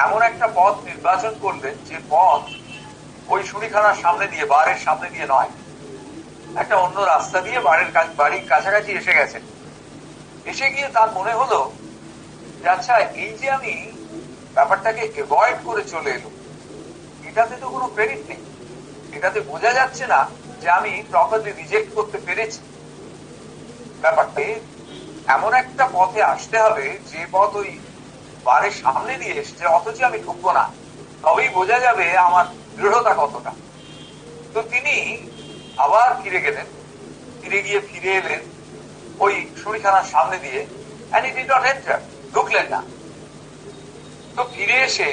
এমন একটা পথ নির্বাচন করলেন যে পথ ওই শুড়িখানার সামনে দিয়ে, বাড়ির সামনে দিয়ে নয়, একটা অন্য রাস্তা দিয়ে বাড়ির কাছাকাছি এসে গেছেন। এসে গিয়ে তার মনে হলো যে আচ্ছা, এই যে আমি ব্যাপারটাকে এভয়েড করে চলে এলো, এটাতে তো কোনো ক্রেডিট নেই, এটাতে বোঝা যাচ্ছে না যে আমি প্রপারলি রিজেক্ট করতে পেরেছি। ব্যাপারটা এমন একটা পথে আসতে হবে যে পথ ওই বাড়ির সামনে দিয়ে এসছে, অথচ আমি ঢুকবো না, তবেই বোঝা যাবে আমার দৃঢ়তা কতটা। তো তিনি আবার ফিরে গেলেন, ফিরে এলেন ওই শুড়িখানার সামনে দিয়ে, ঢুকলেন না। তো ফিরে এসে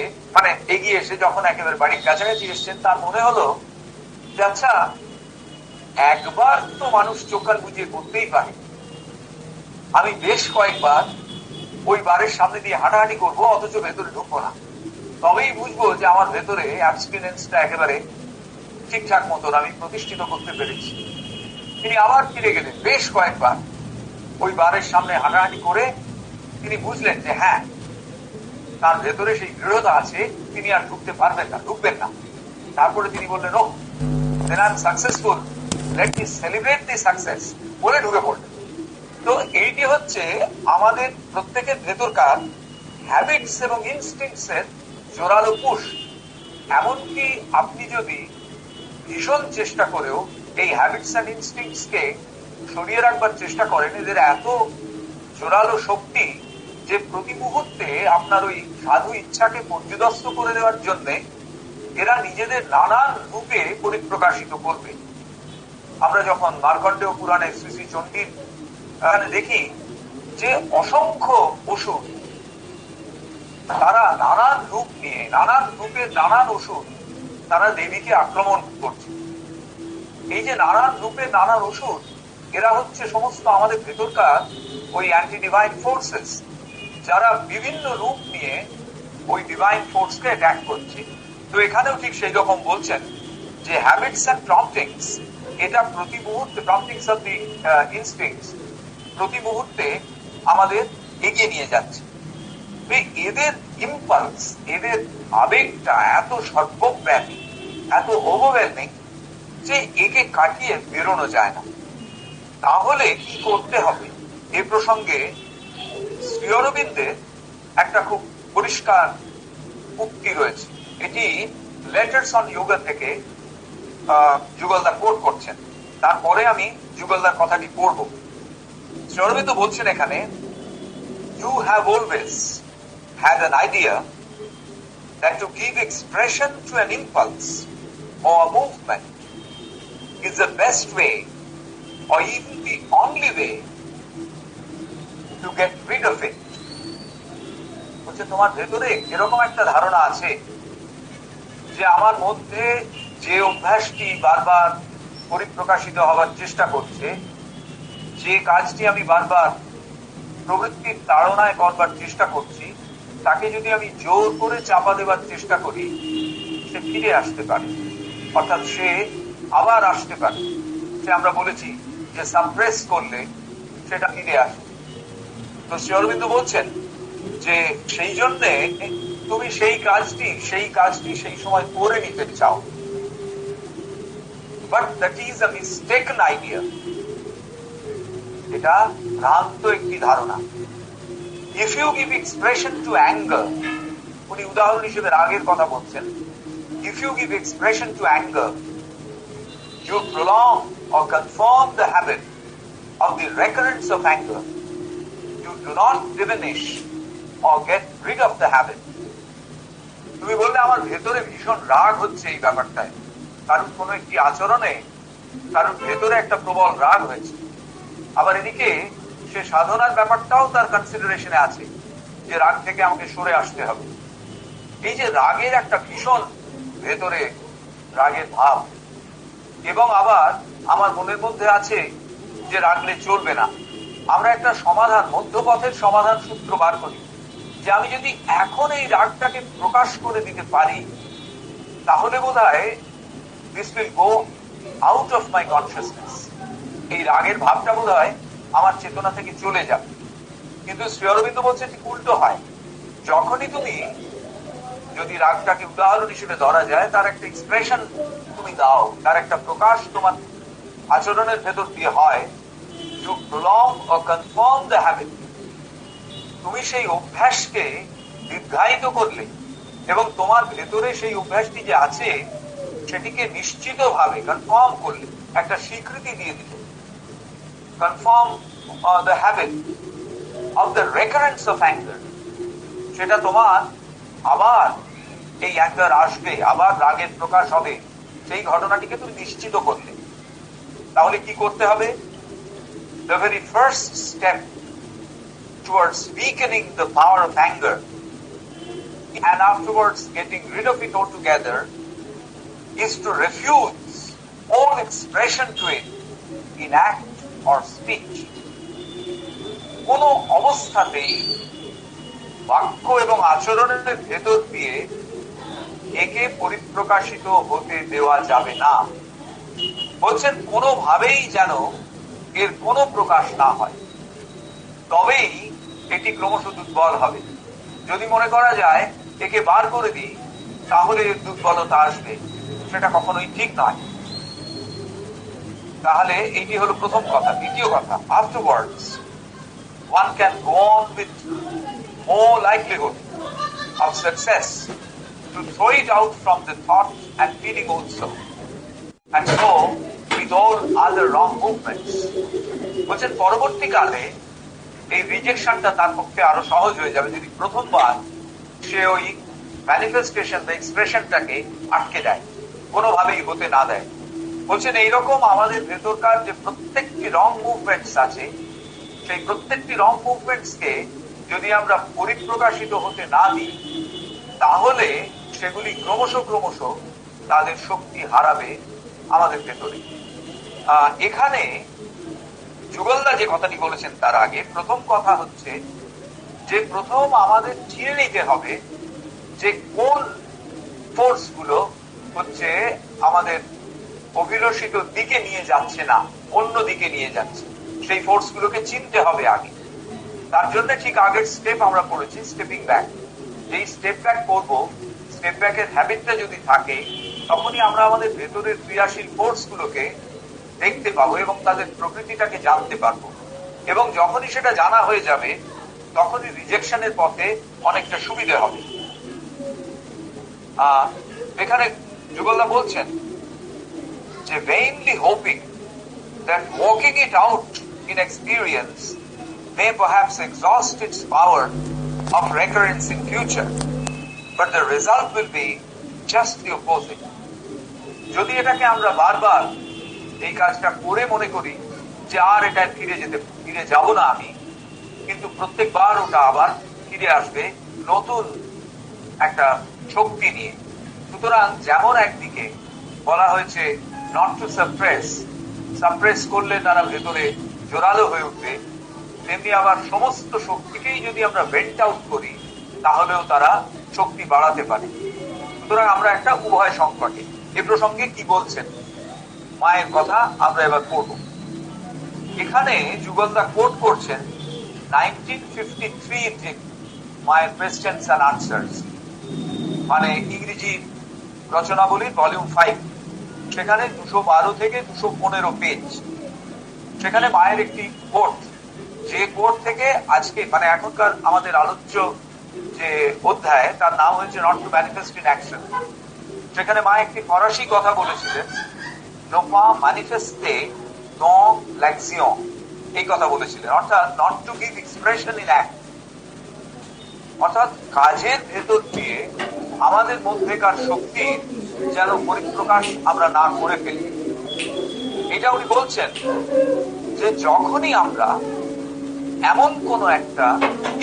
এগিয়ে এসে যখন একেবারে বাড়ির কাছাকাছি এসছেন, তার মনে হলো যে আচ্ছা, একবার তো মানুষ চোখ কান বুঝিয়ে করতেই পারে, আমি বেশ কয়েকবার ওই বাড়ির সামনে দিয়ে হাঁটাহাঁটি করবো, অথচ ভেতরে ঢুকবো না, তবেই বুঝবো যে আমার ভেতরে অ্যাবস্টিনেন্সটা একেবারে ঠিকঠাক মতন আমি প্রতিষ্ঠিত করতে পেরেছি। তিনি আবার ফিরে গেলেন, বেশ কয়েকবার ওই বারের সামনে হাঁটাহাঁটি করে তিনি বুঝলেন যে হ্যাঁ, তার ভেতরে সেই দৃঢ়তা আছে, তিনি আর ঢুকবেন না। তারপরে তিনি বললেন, oh then I am successful, let me celebrate the success, বলে ঢুকে পড়লেন। তো এইটি হচ্ছে আমাদের প্রত্যেকের ভেতরকার হ্যাবিটস এবং ইনস্টিংক্টস এর জোরালো পুশ। এমনকি আপনি যদি ভীষণ চেষ্টা করেও এই হ্যাবিটস এন্ড ইনস্টিংক্টস কে সরিয়ে রাখবার চেষ্টা করেন, এদের এত জোরালো শক্তি যে প্রতি মুহূর্তে আপনার ওই সাধু ইচ্ছাকে পর্যদস্ত করে দেওয়ার জন্য এরা নিজেদের নানান রূপে পরিপ্রকাশিত করবে। আমরা যখন মার্কণ্ডেয় পুরাণে শ্রী শ্রী চণ্ডীর এখানে দেখি যে অসংখ্য অসুর, তারা নানান রূপ নিয়ে, নানান রূপের নানান অসুর, তারা দেবীকে আক্রমণ করছে। এই যে নানান রূপের নানান অসুর, এরা হচ্ছে সমস্ত আমাদের ভেতরকার ওই অ্যান্টি ডিভাইন ফোর্সেস, যারা বিভিন্ন রূপ নিয়ে ওই ডিভাইন ফোর্সকে অ্যাটাক করছে। তো এখানেও ঠিক সেই রকম বলছেন যে হ্যাবিটস অ্যান্ড প্রম্পটিংস, এটা প্রতি মুহূর্তে, প্রম্পটিংস অফ দি ইনস্টিংক্টস, প্রতি মুহূর্তে আমাদের এগিয়ে নিয়ে যাচ্ছে। এদের ইম্পালস, এদের আবেগটা এত সর্বব্যাপী, এত ওভারওয়েলমিং যে একে কাটিয়ে বেরোনো যায় না। তাহলে কি করতে হবে এ প্রসঙ্গে শ্রী অরবিন্দের একটা খুব পরিষ্কার উক্তি রয়েছে। এটি লেটার্স অন যোগা থেকে যুগলদা কোট করছেন, তারপরে আমি যুগলদার কথাটি পড়ব। শ্রী অরবিন্দ বলছেন এখানে, you have always had an idea that to give expression to an impulse or a movement is the best way or even the only way to get rid of it. বলছে তোমার ভেতরে এরকম একটা ধারণা আছে যে আমার মধ্যে যে অভ্যাসটি বারবার পরিপ্রকাশিত হওয়ার চেষ্টা করছে, যে কাজটি আমি বারবার প্রবৃত্তির তাড়নায় করবার চেষ্টা করছি, তাকে যদি আমি জোর করে চাপা দেবার চেষ্টা করি, সে ফিরে আসতে পারে, অর্থাৎ সে আবার আসতে পারে। সে আমরা বলেছি যে সাপ্রেস করলে সেটা ফিরে আসে। তো শ্রী অরবিন্দ বলছেন যে সেই জন্যে তুমি সেই কাজটি সেই সময় করে নিতে চাও, but that is a mistaken idea. এটা ভ্রান্ত একটি ধারণা। If you give expression to anger, উনি উদাহরণ হিসেবে রাগের কথা বলছেন, if you give expression to anger, you prolong or confirm the habit of the recurrence of anger. You do not diminish or get rid of the habit. তুমি বললে আমার ভেতরে ভীষণ রাগ হচ্ছে এই ব্যাপারটায়, কারণ কোনো একটি আচরণে কারণ ভেতরে একটা প্রবল রাগ হয়েছে। আবার এদিকে সে সাধনার ব্যাপারটাও তার কনসিডারেশনে আছে যে রাগ থেকে আমাকে সরে আসতে হবে। এই যে রাগের একটা ভীষণ ভেতরে রাগের ভাব, এবং আবার আমার মনের মধ্যে আছে যে রাগলে চলবে না। আমরা একটা সমাধান, মধ্যপথের সমাধান সূত্র বার করি যে আমি যদি এখন এই রাগটাকে প্রকাশ করে দিতে পারি, তাহলে বোধহয় this will go out of my consciousness. এই রাগের ভাবটা বোধহয় আমার চেতনা থেকে চলে যাবে। কিন্তু শ্রী অরবিন্দ বলছে ঠিক উল্টো হয়। যখনই তুমি, যদি রাগটাকে উদাহরণ হিসেবে ধরা যায়, তার একটা এক্সপ্রেশন তুমি দাও, তার একটা প্রকাশ তোমার আচরণের ভেতর দিয়ে হয়, you prolong or confirm the habit, তুমি সেই অভ্যাসকে দীর্ঘায়িত করলে এবং তোমার ভেতরে সেই অভ্যাসটি যে আছে সেটিকে নিশ্চিতভাবে কনফার্ম করলে, একটা স্বীকৃতি দিয়ে দিলে। Confirm the habit of the recurrence of anger, সেটা তোমার আবার এই অ্যাঙ্গার আসবে, আবার রাগের প্রকাশ হবে, সেই ঘটনাটিকে তুমি নিশ্চিত করলে। তাহলে কি করতে হবে? The very first step towards weakening the power of anger and afterwards getting rid of it altogether is to refuse all expression to it in act or speech. কোন অবস্থাতেই বাক্য এবং আচরণের ভেতর দিয়ে একে পরিপ্রকাশিত হতে দেওয়া যাবে না। বলছেন কোনোভাবেই যেন এর কোনো প্রকাশ না হয়, তবেই এটি ক্রমশ দুর্বল হবে। যদি মনে করা যায় একে বার করে দিই তাহলে এর দুর্বলতা আসবে, সেটা কখনোই ঠিক নয়। তাহলে এটি হলো প্রথম কথা। দ্বিতীয় কথা, afterwards one can go on with more likelihood of success to throw it out from the thought and feeling also, and so with all other wrong movements. বলছেন পরবর্তীকালে এই রিজেকশনটা তার পক্ষে আরো সহজ হয়ে যাবে যদি প্রথমবার সে ওই ম্যানিফেস্টেশন বা এক্সপ্রেশনটাকে আটকে দেয়, কোনোভাবেই হতে না দেয়। বলছেন এইরকম আমাদের ভেতরকার যে প্রত্যেকটি রং মুভমেন্টস আছে, সেই প্রত্যেকটি রং মুভমেন্টস কে যদি আমরা পরিপ্রকাশিত হতে না দিই, তাহলে সেগুলি ক্রমশ ক্রমশ তাদের শক্তি হারাবে আমাদের ভেতরে। এখানে যুগলদা যে কথাটি বলেছেন তার আগে প্রথম কথা হচ্ছে যে প্রথম আমাদের চিনে নিতে হবে যে কোন ফোর্স গুলো হচ্ছে আমাদের অভিলষিত দিকে নিয়ে যাচ্ছে না, অন্য দিকে নিয়ে যাচ্ছে। সেই ফোর্স গুলোকে চিনতে হবে আগে। তার জন্য ঠিক আগের স্টেপ আমরা পড়েছি স্টেপিং ব্যাক। যেই স্টেপ ব্যাক করবো, স্টেপ ব্যাকের হ্যাবিটটা যদি থাকে, তখনই আমরা আমাদের ভেতরের ক্রিয়াশীল ফোর্স গুলোকে দেখতে পাবো এবং তাদের প্রকৃতিটাকে জানতে পারবো। এবং যখনই সেটা জানা হয়ে যাবে তখনই রিজেকশনের পথে অনেকটা সুবিধে হবে। এখানে যুগলদা বলছেন যে vainly hoping that walking it out in experience may perhaps exhaust its power of recurrence in future, but the result will be just the opposite. যদি এটাকে আমরা বারবার এই কাজটা করে মনে করি যে আর এটা ফিরে যাব না আমি, কিন্তু প্রত্যেকবার ওটা আবার ফিরে আসবে নতুন একটা শক্তি নিয়ে। সুতরাং যেমন একদিকে বলা হয়েছে নট টু সাপ্রেস করলে তারা ভেতরে জোরালো হয়ে উঠবে, তেমনি আবার সমস্ত শক্তিকেই যদি আমরা ভেন্ট আউট করি তাহলেও তারা শক্তি বাড়াতে পারে। সুতরাং আমরা একটা উভয় সংকটে। এ প্রসঙ্গে কি বলছেন মায়ের কথা আমরা এবার পড়ব। এখানে যুগলদা কোট করছেন 1953 যে মায়ের কোয়েশ্চেন্স অ্যান্ড আনসার্স, মানে ইংরেজি রচনাবলীর ভলিউম 5, সেখানে 212 থেকে 215 পেজ। সেখানে মায়ের একটি কোট, যে কোট থেকে আজকে মানে এখনকার আমাদের আলোচ্য যে অধ্যায় তার নাম হয়েছে not to manifest in action. সেখানে মা একটি ফরাসি কথা বলেছিলেন, নো পা ম্যানিফেস্টে নন ল্যাকশিয়ন, এই কথা বলেছিলেন, অর্থাৎ not to give expression in act, অর্থাৎ কাজের ভেতর দিয়ে আমাদের মধ্যেকার শক্তি যেন পরিপ্রকাশ আমরা না করে ফেলি। এটা উনি বলছেন যে যখনই আমরা এমন কোন একটা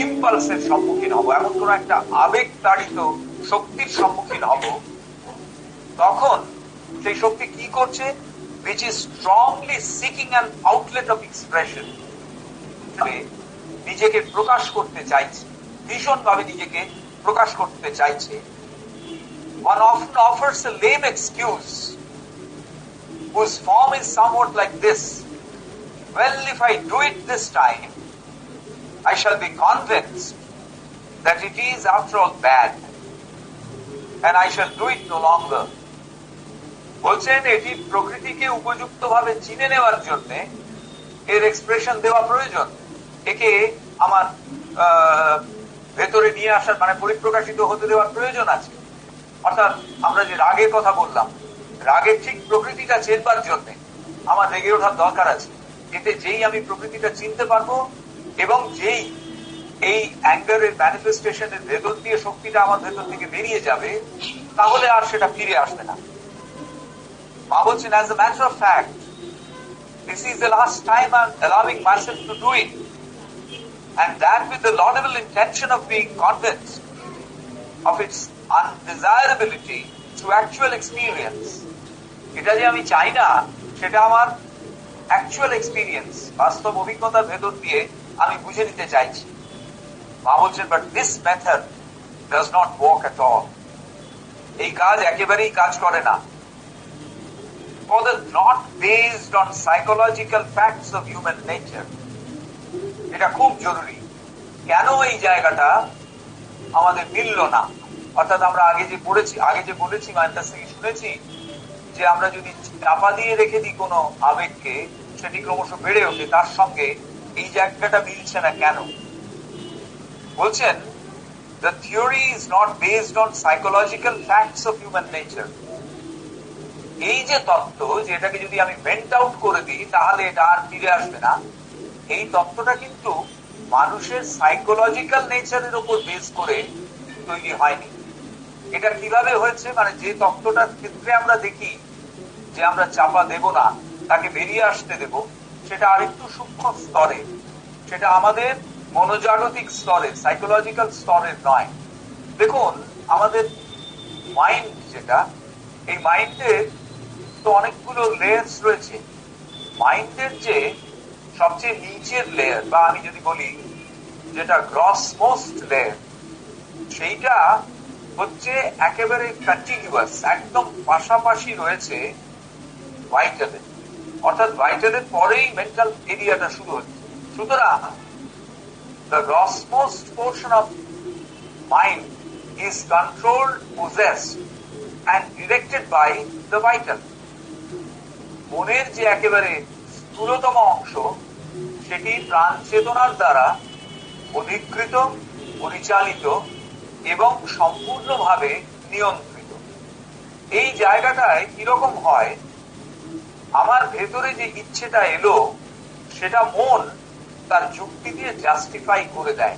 ইম্পালসের সম্মুখীন হব, এমন কোন একটা আবেগ তাড়িত শক্তির সম্মুখীন হব, তখন সেই শক্তি কি করছে, which is strongly seeking an outlet of expression, নিজেকে প্রকাশ করতে চাইছে, ভীষণভাবে নিজেকে প্রকাশ করতে চাইছে। One often offers a lame excuse whose form is somewhat like this: well, if I do it this time, I shall be convinced that it is after all bad, and I shall do it no longer. বলছেন এটি প্রকৃতিকে উপযুক্ত ভাবে চিনে নেওয়ার জন্য এর expression দেওয়া প্রয়োজন, একে আমার ভেতরে নিয়ে আসার মানে পরিপ্রকাশিত হতে দেওয়ার প্রয়োজন আছে। অর্থাৎ আমরা যে রাগের কথা বললাম, রাগের ঠিক প্রকৃতিটা চেনবার জন্য আমার রেগে ওঠার দরকার আছে। এতে যেই আমি প্রকৃতিটা চিনতে পারবো এবং যেই এই অ্যাঙ্গারের ম্যানিফেস্টেশনের ভেতর দিয়ে শক্তিটা আমার ভেতর থেকে বেরিয়ে যাবে, তাহলে আর সেটা ফিরে আসবে না। মা বলছেন, as a matter of fact, this is the last time I'm allowing myself to do it, and that with the laudable intention of being convinced of its undesirability through actual experience. এটা যে আমি চাই না, সেটা আমার actual experience, বাস্তব অভিজ্ঞতার ভেতর দিয়ে আমি বুঝে নিতে চাইছি। মা বলছেন, but this method does not work at all, এই কাজ একেবারেই কাজ করে না। For the not based on psychological facts of human nature, এটা খুব জরুরি। কেন এই জায়গাটা আমাদের মিলল না? অর্থাৎ আমরা আগে যে বলেছি মায়ের কাছ থেকে শুনেছি যে আমরা যদি চাপা দিয়ে রেখে দিই কোনো আবেগকে, সেটি ক্রমশ বেড়ে ওঠে, তার সঙ্গে এই জায়গাটা মিলছে না কেন? বলছেন, the theory is not based on psychological facts of human nature. এই যে তত্ত্ব, যেটাকে যদি আমি ভেন্ট আউট করে দিই তাহলে এটা আর ফিরে আসবে না, এই তত্ত্বটা কিন্তু মানুষের সাইকোলজিক্যাল নেচারের উপর বেস করে তৈরি হয়নি। এটা কিভাবে হয়েছে, মানে যে তত্ত্বটার ক্ষেত্রে আমরা দেখি যে আমরা চাপা দেব না, তাকে বেরিয়ে আসতে দেব, সেটা আরেকটু সূক্ষ্ম স্তরে, সেটা আমাদের মনোজাগতিক স্তরে, সাইকোলজিক্যাল স্তরের নয়। দেখুন, আমাদের মাইন্ড যেটা, এই মাইন্ডের তো অনেকগুলো লেয়ার্স রয়েছে। মাইন্ডের যে সবচেয়ে নিচের লেয়ার, বা আমি যদি বলি যেটা গ্রস মোস্ট লেয়ার, সেইটা হচ্ছে একেবারে কন্টিনিউয়াস, একদম পাশাপাশি রয়েছে ভাইটালের, অর্থাৎ ভাইটালের পরেই মেন্টাল এরিয়াটা শুরু হচ্ছে। সুতরাং the grossmost portion of mind is controlled, possessed and directed by the vital. মনের যে একেবারে স্থূলতম অংশ সেটি প্রাণ চেতনার দ্বারা অধিকৃত, পরিচালিত এবং সম্পূর্ণভাবে নিয়ন্ত্রিত। এই জায়গাটায় কিরকম হয়, আমার ভেতরে যে ইচ্ছেটা এলো সেটা মন তার যুক্তি দিয়ে জাস্টিফাই করে দেয়।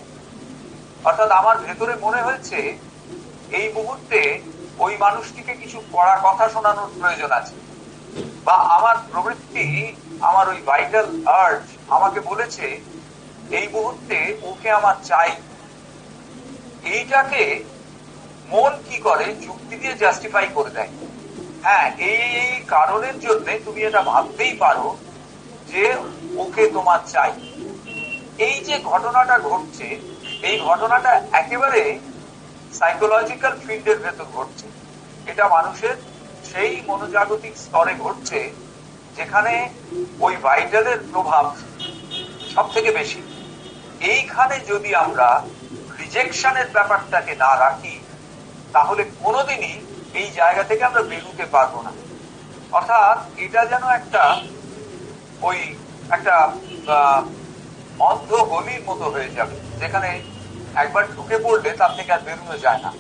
অর্থাৎ আমার ভেতরে মনে হয়েছে এই মুহূর্তে ওই মানুষটিকে কিছু কড়া কথা শোনানোর প্রয়োজন আছে, বা আমার প্রবৃত্তি, আমার ওই ভাইটাল আর্জ আমাকে বলেছে এই মুহূর্তে ওকে আমার চাই। এইটাকে মন কি করে, যুক্তি দিয়ে জাস্টিফাই করে দেয়। হ্যাঁ, এই কারণের জন্য তুমি এটা ভাবতেই পারো যে ওকে তোমার চাই। এই যে ঘটনাটা ঘটছে, এই ঘটনাটা একেবারে সাইকোলজিক্যাল ফিল্ডের ভেতর ঘটছে। এটা মানুষের সেই মনোজাগতিক স্তরে ঘটছে যেখানে ওই ভাইটালের প্রভাব সব থেকে বেশি। এইখানে যদি আমরা রিজেকশনের ব্যাপারটাকে না রাখি তাহলে কোনোদিনই এই জায়গা থেকে আমরা বেরোতে পারবো না। অর্থাৎ এটা যেন একটা ওই একটা অন্ধ গলির মতো হয়ে যাবে, যেখানে একবার ঢুকে পড়লে তার থেকে আর বেরোনো যায় না।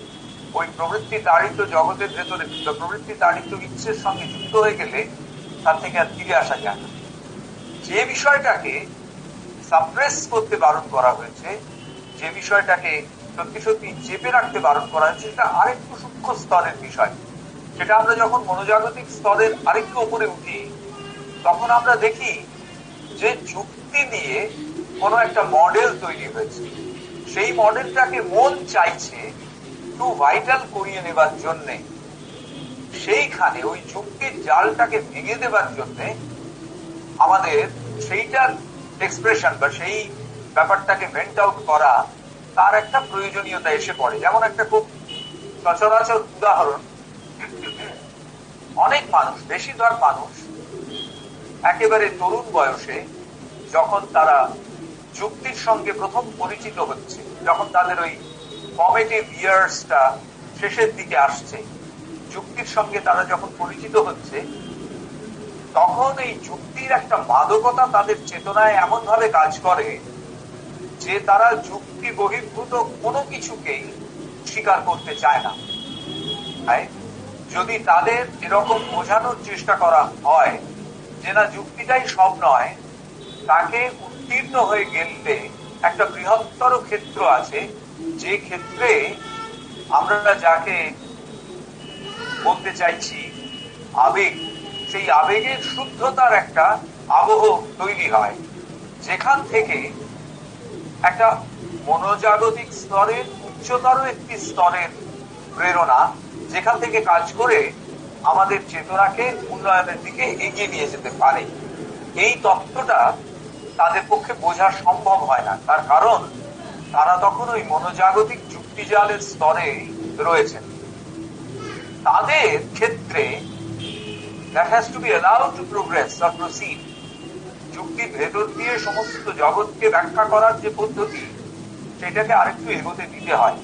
ওই প্রবৃত্তি তাড়িত জগতের ভেতরে, প্রবৃত্তি তাড়িত ইচ্ছের সঙ্গে যুক্ত হয়ে গেলে তার থেকে আর ফিরে আসা যায় না। যে বিষয়টাকে সাপ্রেস করতে বারণ করা হয়েছে, যে বিষয়টাকে সত্যি সত্যি চেপে রাখতে বারণ করা হয়েছে, সেটা আরেকটু সূক্ষ্ম স্তরের বিষয়। সেটা আমরা যখন মনোজাগতিক স্তরের আরেকটু উপরে উঠি তখন আমরা দেখি যে যুক্তি নিয়ে কোনো একটা মডেল তৈরি হয়েছে। সেই মডেলটাকে মন চাইছে টু ভাইটাল করিয়ে নেবার জন্য। সেইখানে ওই যুক্তির জালটাকে ভেঙে দেবার জন্য আমাদের সেইটার এক্সপ্রেশন বা সেই ব্যাপারটাকে ভেন্ট আউট করা, তার একটা প্রয়োজনীয়তা এসে পড়ে। যেমন একটা খুব সচরাচর উদাহরণ, অনেক মানুষ, বেশিরভাগ মানুষ একেবারে তরুণ বয়সে যখন তারা যুক্তির সঙ্গে প্রথম পরিচিত হচ্ছে, যখন তাদের ওই ফর্মেটিভ ইয়ার্সটা শেষের দিকে আসছে, যুক্তির সঙ্গে তারা যখন পরিচিত হচ্ছে, তখন এই যুক্তির একটা মাদকতা তাদের চেতনায় এমন ভাবে কাজ করে যে তারা যুক্তি বহির্ভূত কোনো কিছুকেই স্বীকার করতে চায় না। যদি তাদের এরকম বোঝানোর চেষ্টা করা হয় যে না, যুক্তিটাই সব নয়, তাকে উত্তীর্ণ হয়ে গেলে একটা বৃহত্তর ক্ষেত্র আছে, যে ক্ষেত্রে আমরা যাকে বলতে চাইছি আবেগ, সেই আবেগের শুদ্ধতার একটা আবহ তৈরি হয়, যেখান থেকে একটা মনোজাগতিক স্তরের উচ্চতর একটি স্তরের প্রেরণা, যেখান থেকে কাজ করে আমাদের চেতনাকে উন্নয়নের দিকে এগিয়ে নিয়ে যেতে পারে। এই তত্ত্বটা তাদের পক্ষে বোঝা সম্ভব হয় না, তার কারণ তারা তখন ওই মনোজাগতিক যুক্তিজালের স্তরে রয়েছেন। তাদের ক্ষেত্রে that has to be allowed to progress or proceed। যুক্তির ভেতর দিয়ে সমস্ত জগৎকে ব্যাখ্যা করার যে পদ্ধতি, সেটাকে আরেকটু এগোতে দিতে হয়।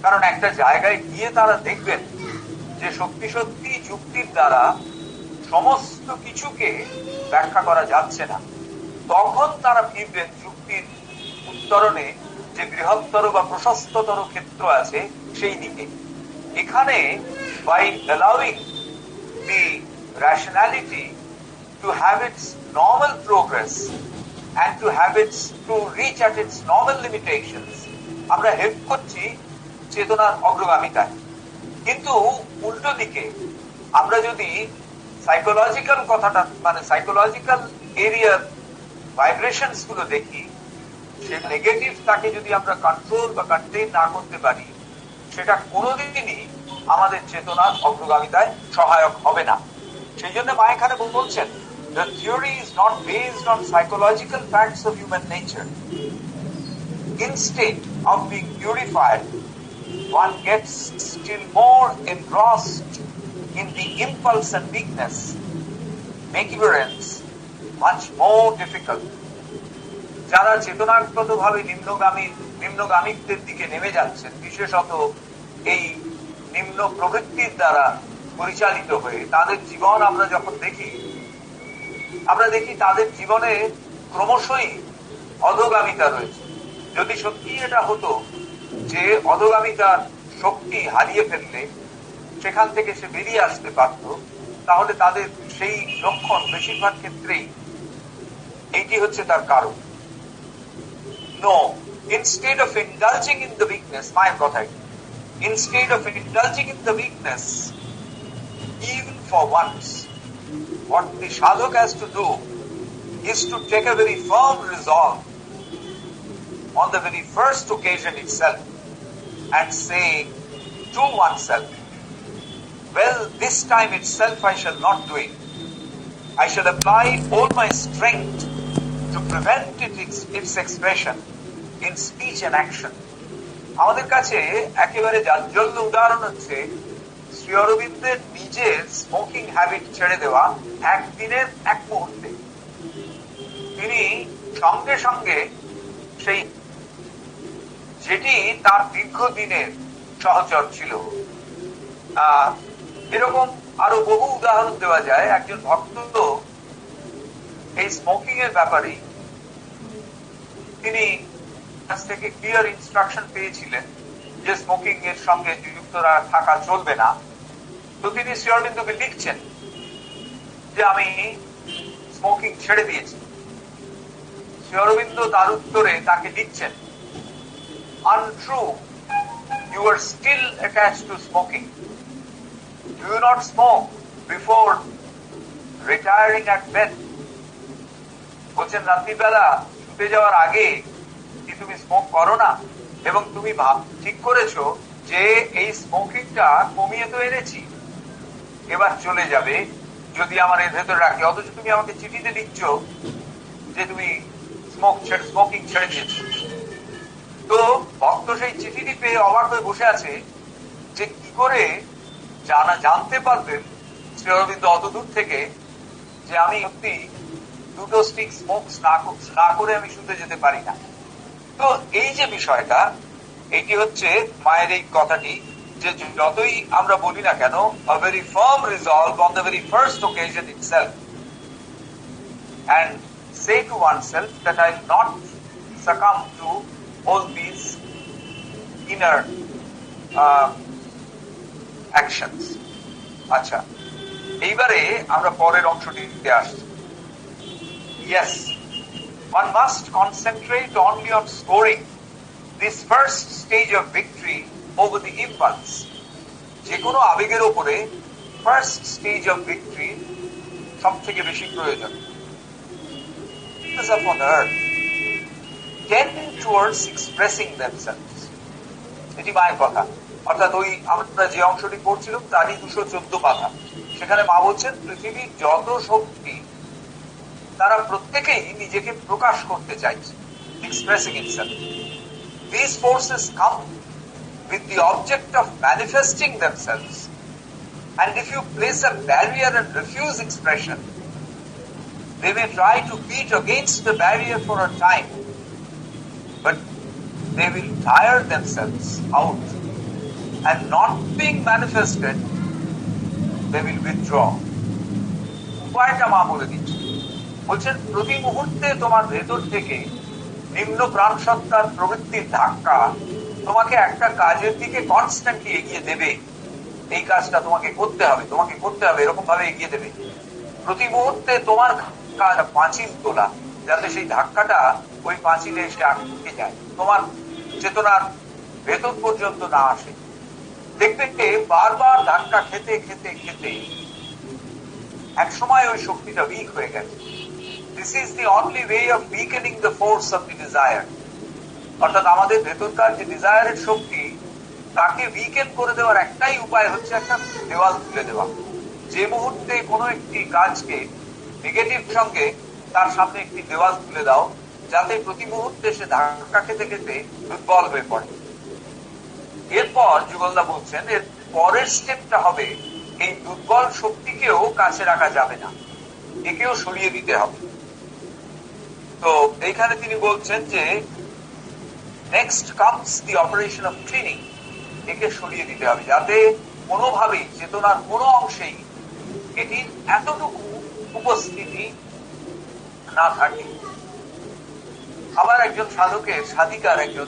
কারণ একটা জায়গায় গিয়ে তারা দেখবেন যে সত্যি সত্যি যুক্তির দ্বারা সমস্ত কিছুকে ব্যাখ্যা করা যাচ্ছে না। তখন তারা ফিরবেন যুক্তির উত্তরণে যে বৃহত্তর বা প্রশস্ততর ক্ষেত্র আছে সেই দিকে। এখানে by allowing the rationality to have its normal progress and to reach at its normal limitations, আমরা হেল্প করছি চেতনার অগ্রগামিতায়। কিন্তু উল্টো দিকে আমরা যদি সাইকোলজিক্যাল কথাটা, মানে সাইকোলজিক্যাল এরিয়ার ভাইব্রেশনস গুলো দেখি, সে নেগেটিভ তাকে যদি আমরা কন্ট্রোল বা কন্টেইন না করতে পারি, সেটা কোনোদিনই আমাদের চেতনার অগ্রগামিতায় সহায়ক হবে না। সেই জন্য মা এখানে বলছেন, the theory is not based on psychological facts of human nature. Instead of being purified, one gets still more engrossed in the impulse and weakness, making reverence much more difficult. যারা চেতনাগত ভাবে নিম্নগামীদের দিকে নেমে যাচ্ছেন, বিশেষত এই নিম্ন প্রবৃত্তির দ্বারা পরিচালিত হয়ে, তাদের জীবন আমরা যখন দেখি আমরা দেখি তাদের জীবনে ক্রমশই অধোগামিতা রয়েছে। যদি সত্যি এটা হতো যে অধোগামিতার শক্তি হারিয়ে ফেললে সেখান থেকে সে বেরিয়ে আসতে পারত, তাহলে তাদের সেই লক্ষণ বেশিরভাগ ক্ষেত্রেই এইটি হচ্ছে তার কারণ। No, instead of indulging in the weakness, মায়ের কথাই, instead of indulging in the weakness, even for once, what the sadhak has to do is to take a very firm resolve on the very first occasion itself and say to oneself, well, this time itself I shall not do it. I shall apply all my strength to prevent its expression in speech and action. আমাদের কাছে একেবারে জাজ্জল্য উদাহরণ হচ্ছে শ্রী অরবিন্দের নিজের smoking habit ছেড়ে দেওয়া একদিনের এক মুহূর্তে। তিনি সঙ্গে সঙ্গে সেই যেটি তার দীর্ঘদিনের সহচর ছিল, এরকম আরো বহু উদাহরণ দেওয়া যায়। একজন ভক্ত এই স্মোকিং এর ব্যাপারে তিনি কাছ থেকে ক্লিয়ার ইনস্ট্রাকশন পেয়েছিলেন যে স্মোকিং এর সঙ্গে যুক্ত থাকা চলবে না। তো তিনি শ্রী অরবিন্দকে লিখছেন যে আমি স্মোকিং ছেড়ে দিয়েছি। শ্রী অরবিন্দ তার উত্তরে তাকে লিখছেন, untrue, you are still attached to smoking. Do you not smoke before retiring at bed? বলছেন রাত্রিবেলা শুতে যাওয়ার আগে কি তুমি স্মোক করো না? এবং তুমি ঠিক করেছো যে এই স্মোকিংটা কমিয়ে তো এনেছি, এবার চলে যাবে যদি আমার এর ভেতরে রাখি, অথচ তুমি আমাকে চিঠিতে দিচ্ছ যে তুমি স্মোকিং ছেড়ে দিয়েছো। তো ভক্ত সেই চিঠিটি পেয়ে অবাক হয়ে বসে আছে যে কি করে জানতে পারবেন শ্রী অরবিন্দ অত দূর থেকে যে আমি সত্যি দুটো স্টিক স্মোক না করে আমি শুতে যেতে পারি না। তো এই যে বিষয়টা, এটি হচ্ছে মায়ের এই কথাটি যে যতই আমরা বলি না কেন, a very firm resolve on the very first occasion itself and say to oneself that I will not succumb to all these inner actions. আচ্ছা, এইবারে আমরা পরের অংশটিতে আসছি। Yes, one must concentrate only on scoring this first stage of victory over the impulse. যে কোনো আবেগের উপরে first stage of victory সব থেকে বেশি প্রয়োজন। Upon earth tend towards expressing themselves. এটি মায়ের কথা, অর্থাৎ ওই আমরা যে অংশটি পড়ছিলাম তারই 214 পাতা। সেখানে মা বলছেন পৃথিবীর যত শক্তি তারা প্রত্যেকেই নিজেকে প্রকাশ করতে চাইছে, expressing itself. These forces come with the object of manifesting themselves, and if you place a barrier and refuse expression, they may try to beat against the barrier for a time, but they will tire themselves out, and not being manifested, they will withdraw. উপায়টা মা বলে দিচ্ছে, বলছেন প্রতি মুহূর্তে তোমার ভেতর থেকে নিম্ন প্রাণসত্তার প্রবৃত্তির ধাক্কা তোমাকে একটা কাজের দিকে কনস্ট্যান্টলি এগিয়ে দেবে। এই কাজটা তোমাকে করতে হবে এরকম ভাবে এগিয়ে দেবে। প্রতি মুহূর্তে তোমার কাজ পাঁচিল তোলা, যাতে সেই ধাক্কাটা ওই পাঁচিলে এসে আটকে যায়, তোমার চেতনার ভেতর পর্যন্ত না আসে। দেখবে বারবার ধাক্কা খেতে খেতে খেতে এক সময় ওই শক্তিটা উইক হয়ে গেছে। This is the only way of weakening the force of the desire. অর্থাৎ আমাদের ভেতরকার যে ডিজায়ারের শক্তি, তাকে উইকেন করে দেওয়ার একটাই উপায় হচ্ছে একটা দেওয়াল তুলে দেওয়া। যে মুহূর্তে কোনো একটি কাজকে নেগেটিভ সঙ্গে তার সামনে একটি দেওয়াল তুলে দাও, যাতে প্রতি মুহূর্তে সে ধাক্কা খেতে খেতে দুর্বল হয়ে পড়ে। এরপর যুগলদা বলছেন এর পরের স্টেপটা হবে এই দুর্বল শক্তিকেও কাছে রাখা যাবে না, একেও সরিয়ে দিতে হবে। তো এইখানে তিনি বলছেন যে next comes the operation of cleaning, একে সরিয়ে দিতে হবে যাতে কোনোভাবেই চেতনার কোনো অংশেই এটির এতটুকু উপস্থিতি না থাকে। আবার একজন সাধকের সাধিকার একজন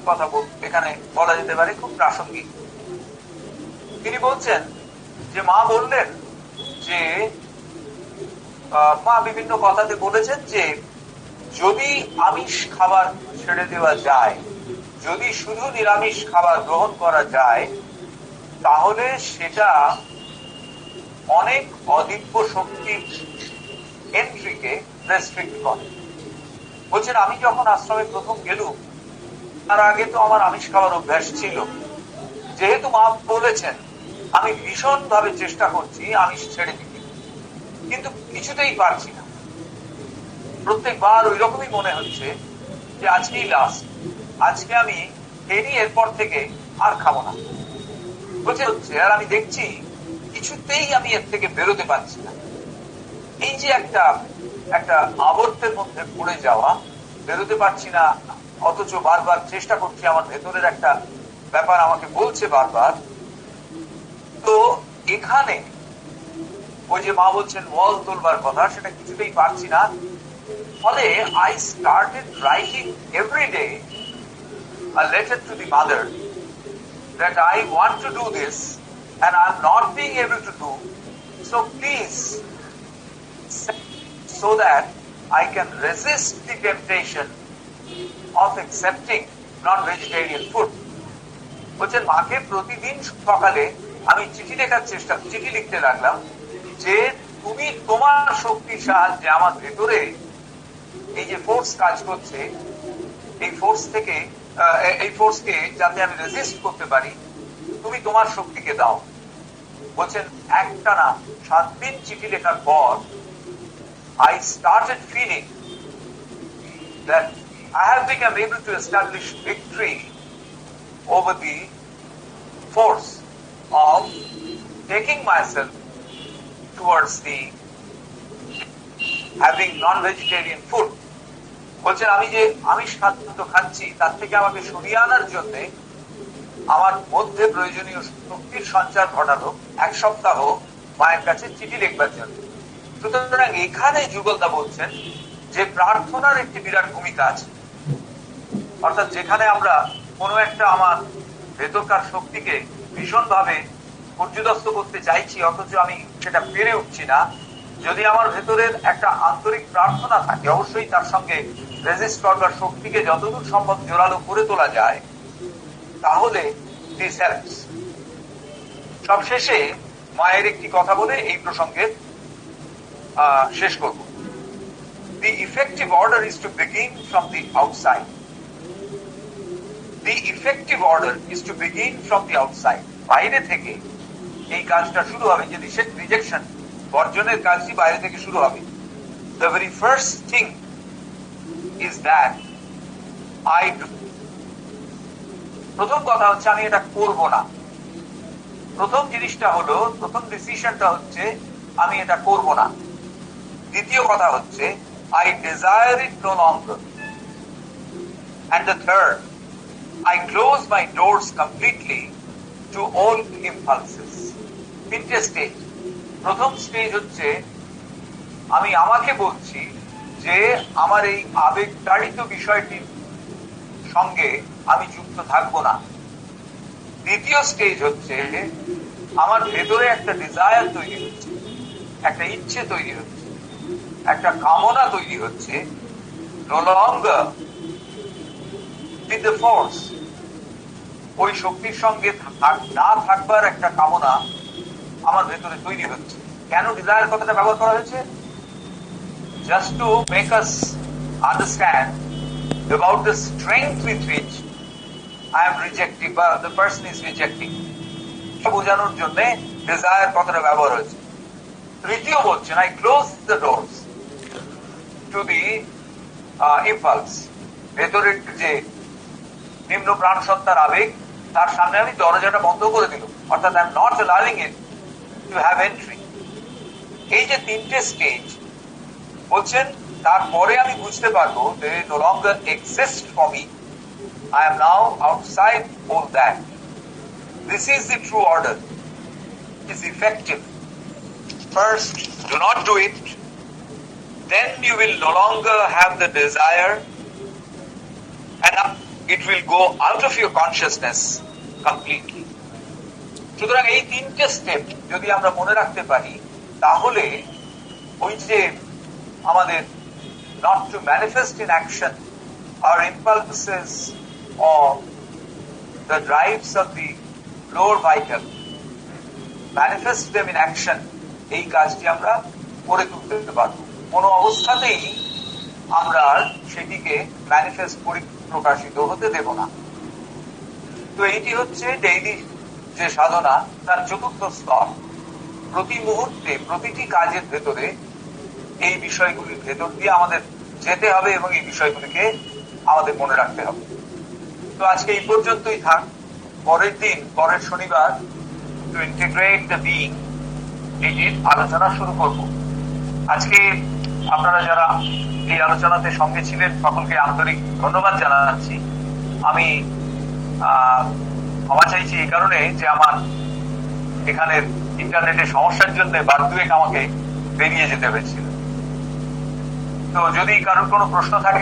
কথা এখানে বলা যেতে পারে খুব প্রাসঙ্গিক। তিনি বলছেন যে মা বললেন যে মা বিভিন্ন কথাতে বলেছেন যে যদি আমিষ খাবার ছেড়ে দেওয়া যায়, যদি শুধু নিরামিষ খাবার গ্রহণ করা যায়, তাহলে সেটা অনেক অদিব্য শক্তির এন্ট্রিকে রেস্ট্রিক্ট করে। বলছেন আমি যখন আশ্রমে প্রথম গেলুম, তার আগে তো আমার আমিষ খাওয়ার অভ্যাস ছিল। যেহেতু মা বলেছেন, আমি ভীষণ ভাবে চেষ্টা করছি আমিষ ছেড়ে দিতে, কিন্তু কিছুতেই পারছি না। প্রত্যেকবার ওই রকমই মনে হচ্ছে যে আজকেই লাস্ট, আজকে আমি খেয়ে এরপর থেকে আর খাবো না। হচ্ছে আর আমি দেখছি কিছুতেই আমি এর থেকে বেরোতে পারছি না। এই যে একটা আবর্তের মধ্যে পড়ে যাওয়া, বেরোতে পারছি না, অথচ বারবার চেষ্টা করছি, আমার ভেতরের একটা ব্যাপার আমাকে বলছে বারবার। তো এখানে ওই যে মা বলছেন ওয়াল তোলবার কথা, সেটা কিছুতেই পারছি না। ফলে I started writing every day a letter to the mother that I want to do this and I'm not being able to do, so please, so that I can resist the temptation of accepting non-vegetarian food. বলছেন মাকে প্রতিদিন সকালে আমি চিঠি লিখতে লাগলাম যে তুমি তোমার শক্তির সাহায্যে আমার ভেতরে এই যে ফোর্স কাজ করছে, এই ফোর্সকে যাতে আমি রেজিস্ট করতে পারি, তুমি তোমার শক্তিকে দাও। বলছেন একটানা 7 দিন চিঠি লেখার পর I started feeling that I have become able to establish victory over the force of taking myself towards the having non-vegetarian food. বলছেন আমি যে আমিষ খাদ্য খাচ্ছি তার থেকে আমাকে সরিয়ে আনার জন্য আমার মধ্যে প্রয়োজনীয় শক্তির সঞ্চার ঘটালো 1 সপ্তাহ মায়ের কাছে চিঠি লিখবার জন্য। সুতরাং এখানে যুগলদা বলছেন যে প্রার্থনার একটি বিরাট ভূমিকা আছে। অর্থাৎ যেখানে আমরা কোনো একটা আমার ভেতরকার শক্তিকে ভীষণ ভাবে পর্যদস্ত করতে চাইছি, অথচ আমি সেটা পেরে উঠছি না, যদি আমার ভেতরের একটা আন্তরিক প্রার্থনা থাকে, অবশ্যই তার সঙ্গে রেজিস্ট করবার শক্তিকে যতদূর সম্ভব জোরালো করে তোলা যায়, তাহলে দিস হেল্পস। সবশেষে মায়ের একটি কথা বলে এই প্রসঙ্গে শেষ করব। The effective order is to begin from the outside. The effective order is to begin from the outside. বাইরে থেকে এই কাজটা শুরু হবে, যে রিজেকশন বর্জনের কাজটি বাইরে থেকে শুরু হবে। The very first thing is that I do. প্রথম কথা হচ্ছে আমি এটা করব না। প্রথম জিনিসটা হলো, প্রথম ডিসিশনটা হচ্ছে আমি এটা করব না। দ্বিতীয় কথা হচ্ছে I desire it no longer. And the third, I close my doors completely to all impulses. 3টে স্টেজ। প্রথম স্টেজ হচ্ছে আমি আমাকে বলছি যে আমার এই আবেগতাড়িত বিষয়টির সঙ্গে আমি যুক্ত থাকবো না। দ্বিতীয় স্টেজ হচ্ছে আমার ভেতরে একটা ডিজায়ার তৈরি হচ্ছে, একটা ইচ্ছে তৈরি হচ্ছে, একটা কামনা তৈরি হচ্ছে, no longer with the force, ওই শক্তির সঙ্গে না থাকবার একটা কামনা আমার ভেতরে তৈরি হচ্ছে। কেন ডিজায়ার কথাটা ব্যবহার করা হয়েছে? Just to make us understand about the strength with which I am rejecting, বা the person is rejecting, বোঝানোর জন্য ডিজায়ার কথাটা ব্যবহার হয়েছে। তৃতীয় বলছেন I close the doors to the impulse, ভেতরের যে নিম্ন প্রাণ সত্তার আবেগ, তার সামনে আমি দরজাটা বন্ধ করে দিল, অর্থাৎ I am not allowing it to have entry. এই যে 3টে স্টেজ বলছেন, তারপরে আমি বুঝতে পারবো they no longer exist for me. I am now outside all that. This is the true order. It is effective. First, do not do it. then you will no longer have the desire, and it will go out of your consciousness completely. সুতরাং এই তিনটে step যদি আমরা মনে রাখতে পারি, তাহলে ওই যে আমাদের not to manifest in action our impulses or the drives of the lower vital, manifest them in action, এই কাজটি আমরা করে তুলতে পারবো। কোনো অবস্থাতেই আমরা সেটিকে ম্যানিফেস্ট প্রকাশিত হতে দেব না। তো এইটি হচ্ছে ডেইলি যে সাধনা, তার চতুর্থ স্তর। প্রতি মুহূর্তে প্রতিটি কাজের ভেতরে এই বিষয়গুলির ভেতর দিয়ে আমাদের যেতে হবে এবং এই বিষয়গুলিকে আমাদের মনে রাখতে হবে। তো আজকে এই পর্যন্তই থাক। পরের দিন, পরের শনিবার, টু ইন্টিগ্রেট দ্য বিইং, এটির আলোচনা শুরু করব। আজকে আপনারা যারা এই আলোচনাতে সঙ্গে ছিলেন সকলকে আন্তরিক ধন্যবাদ জানাচ্ছি। আমি ক্ষমা চাইছি এই কারণে যে আমার এখানের ইন্টারনেটের সমস্যার জন্য বার দুয়েক আমাকে বেরিয়ে যেতে হয়েছিল। তো যদি কারোর কোনো প্রশ্ন থাকে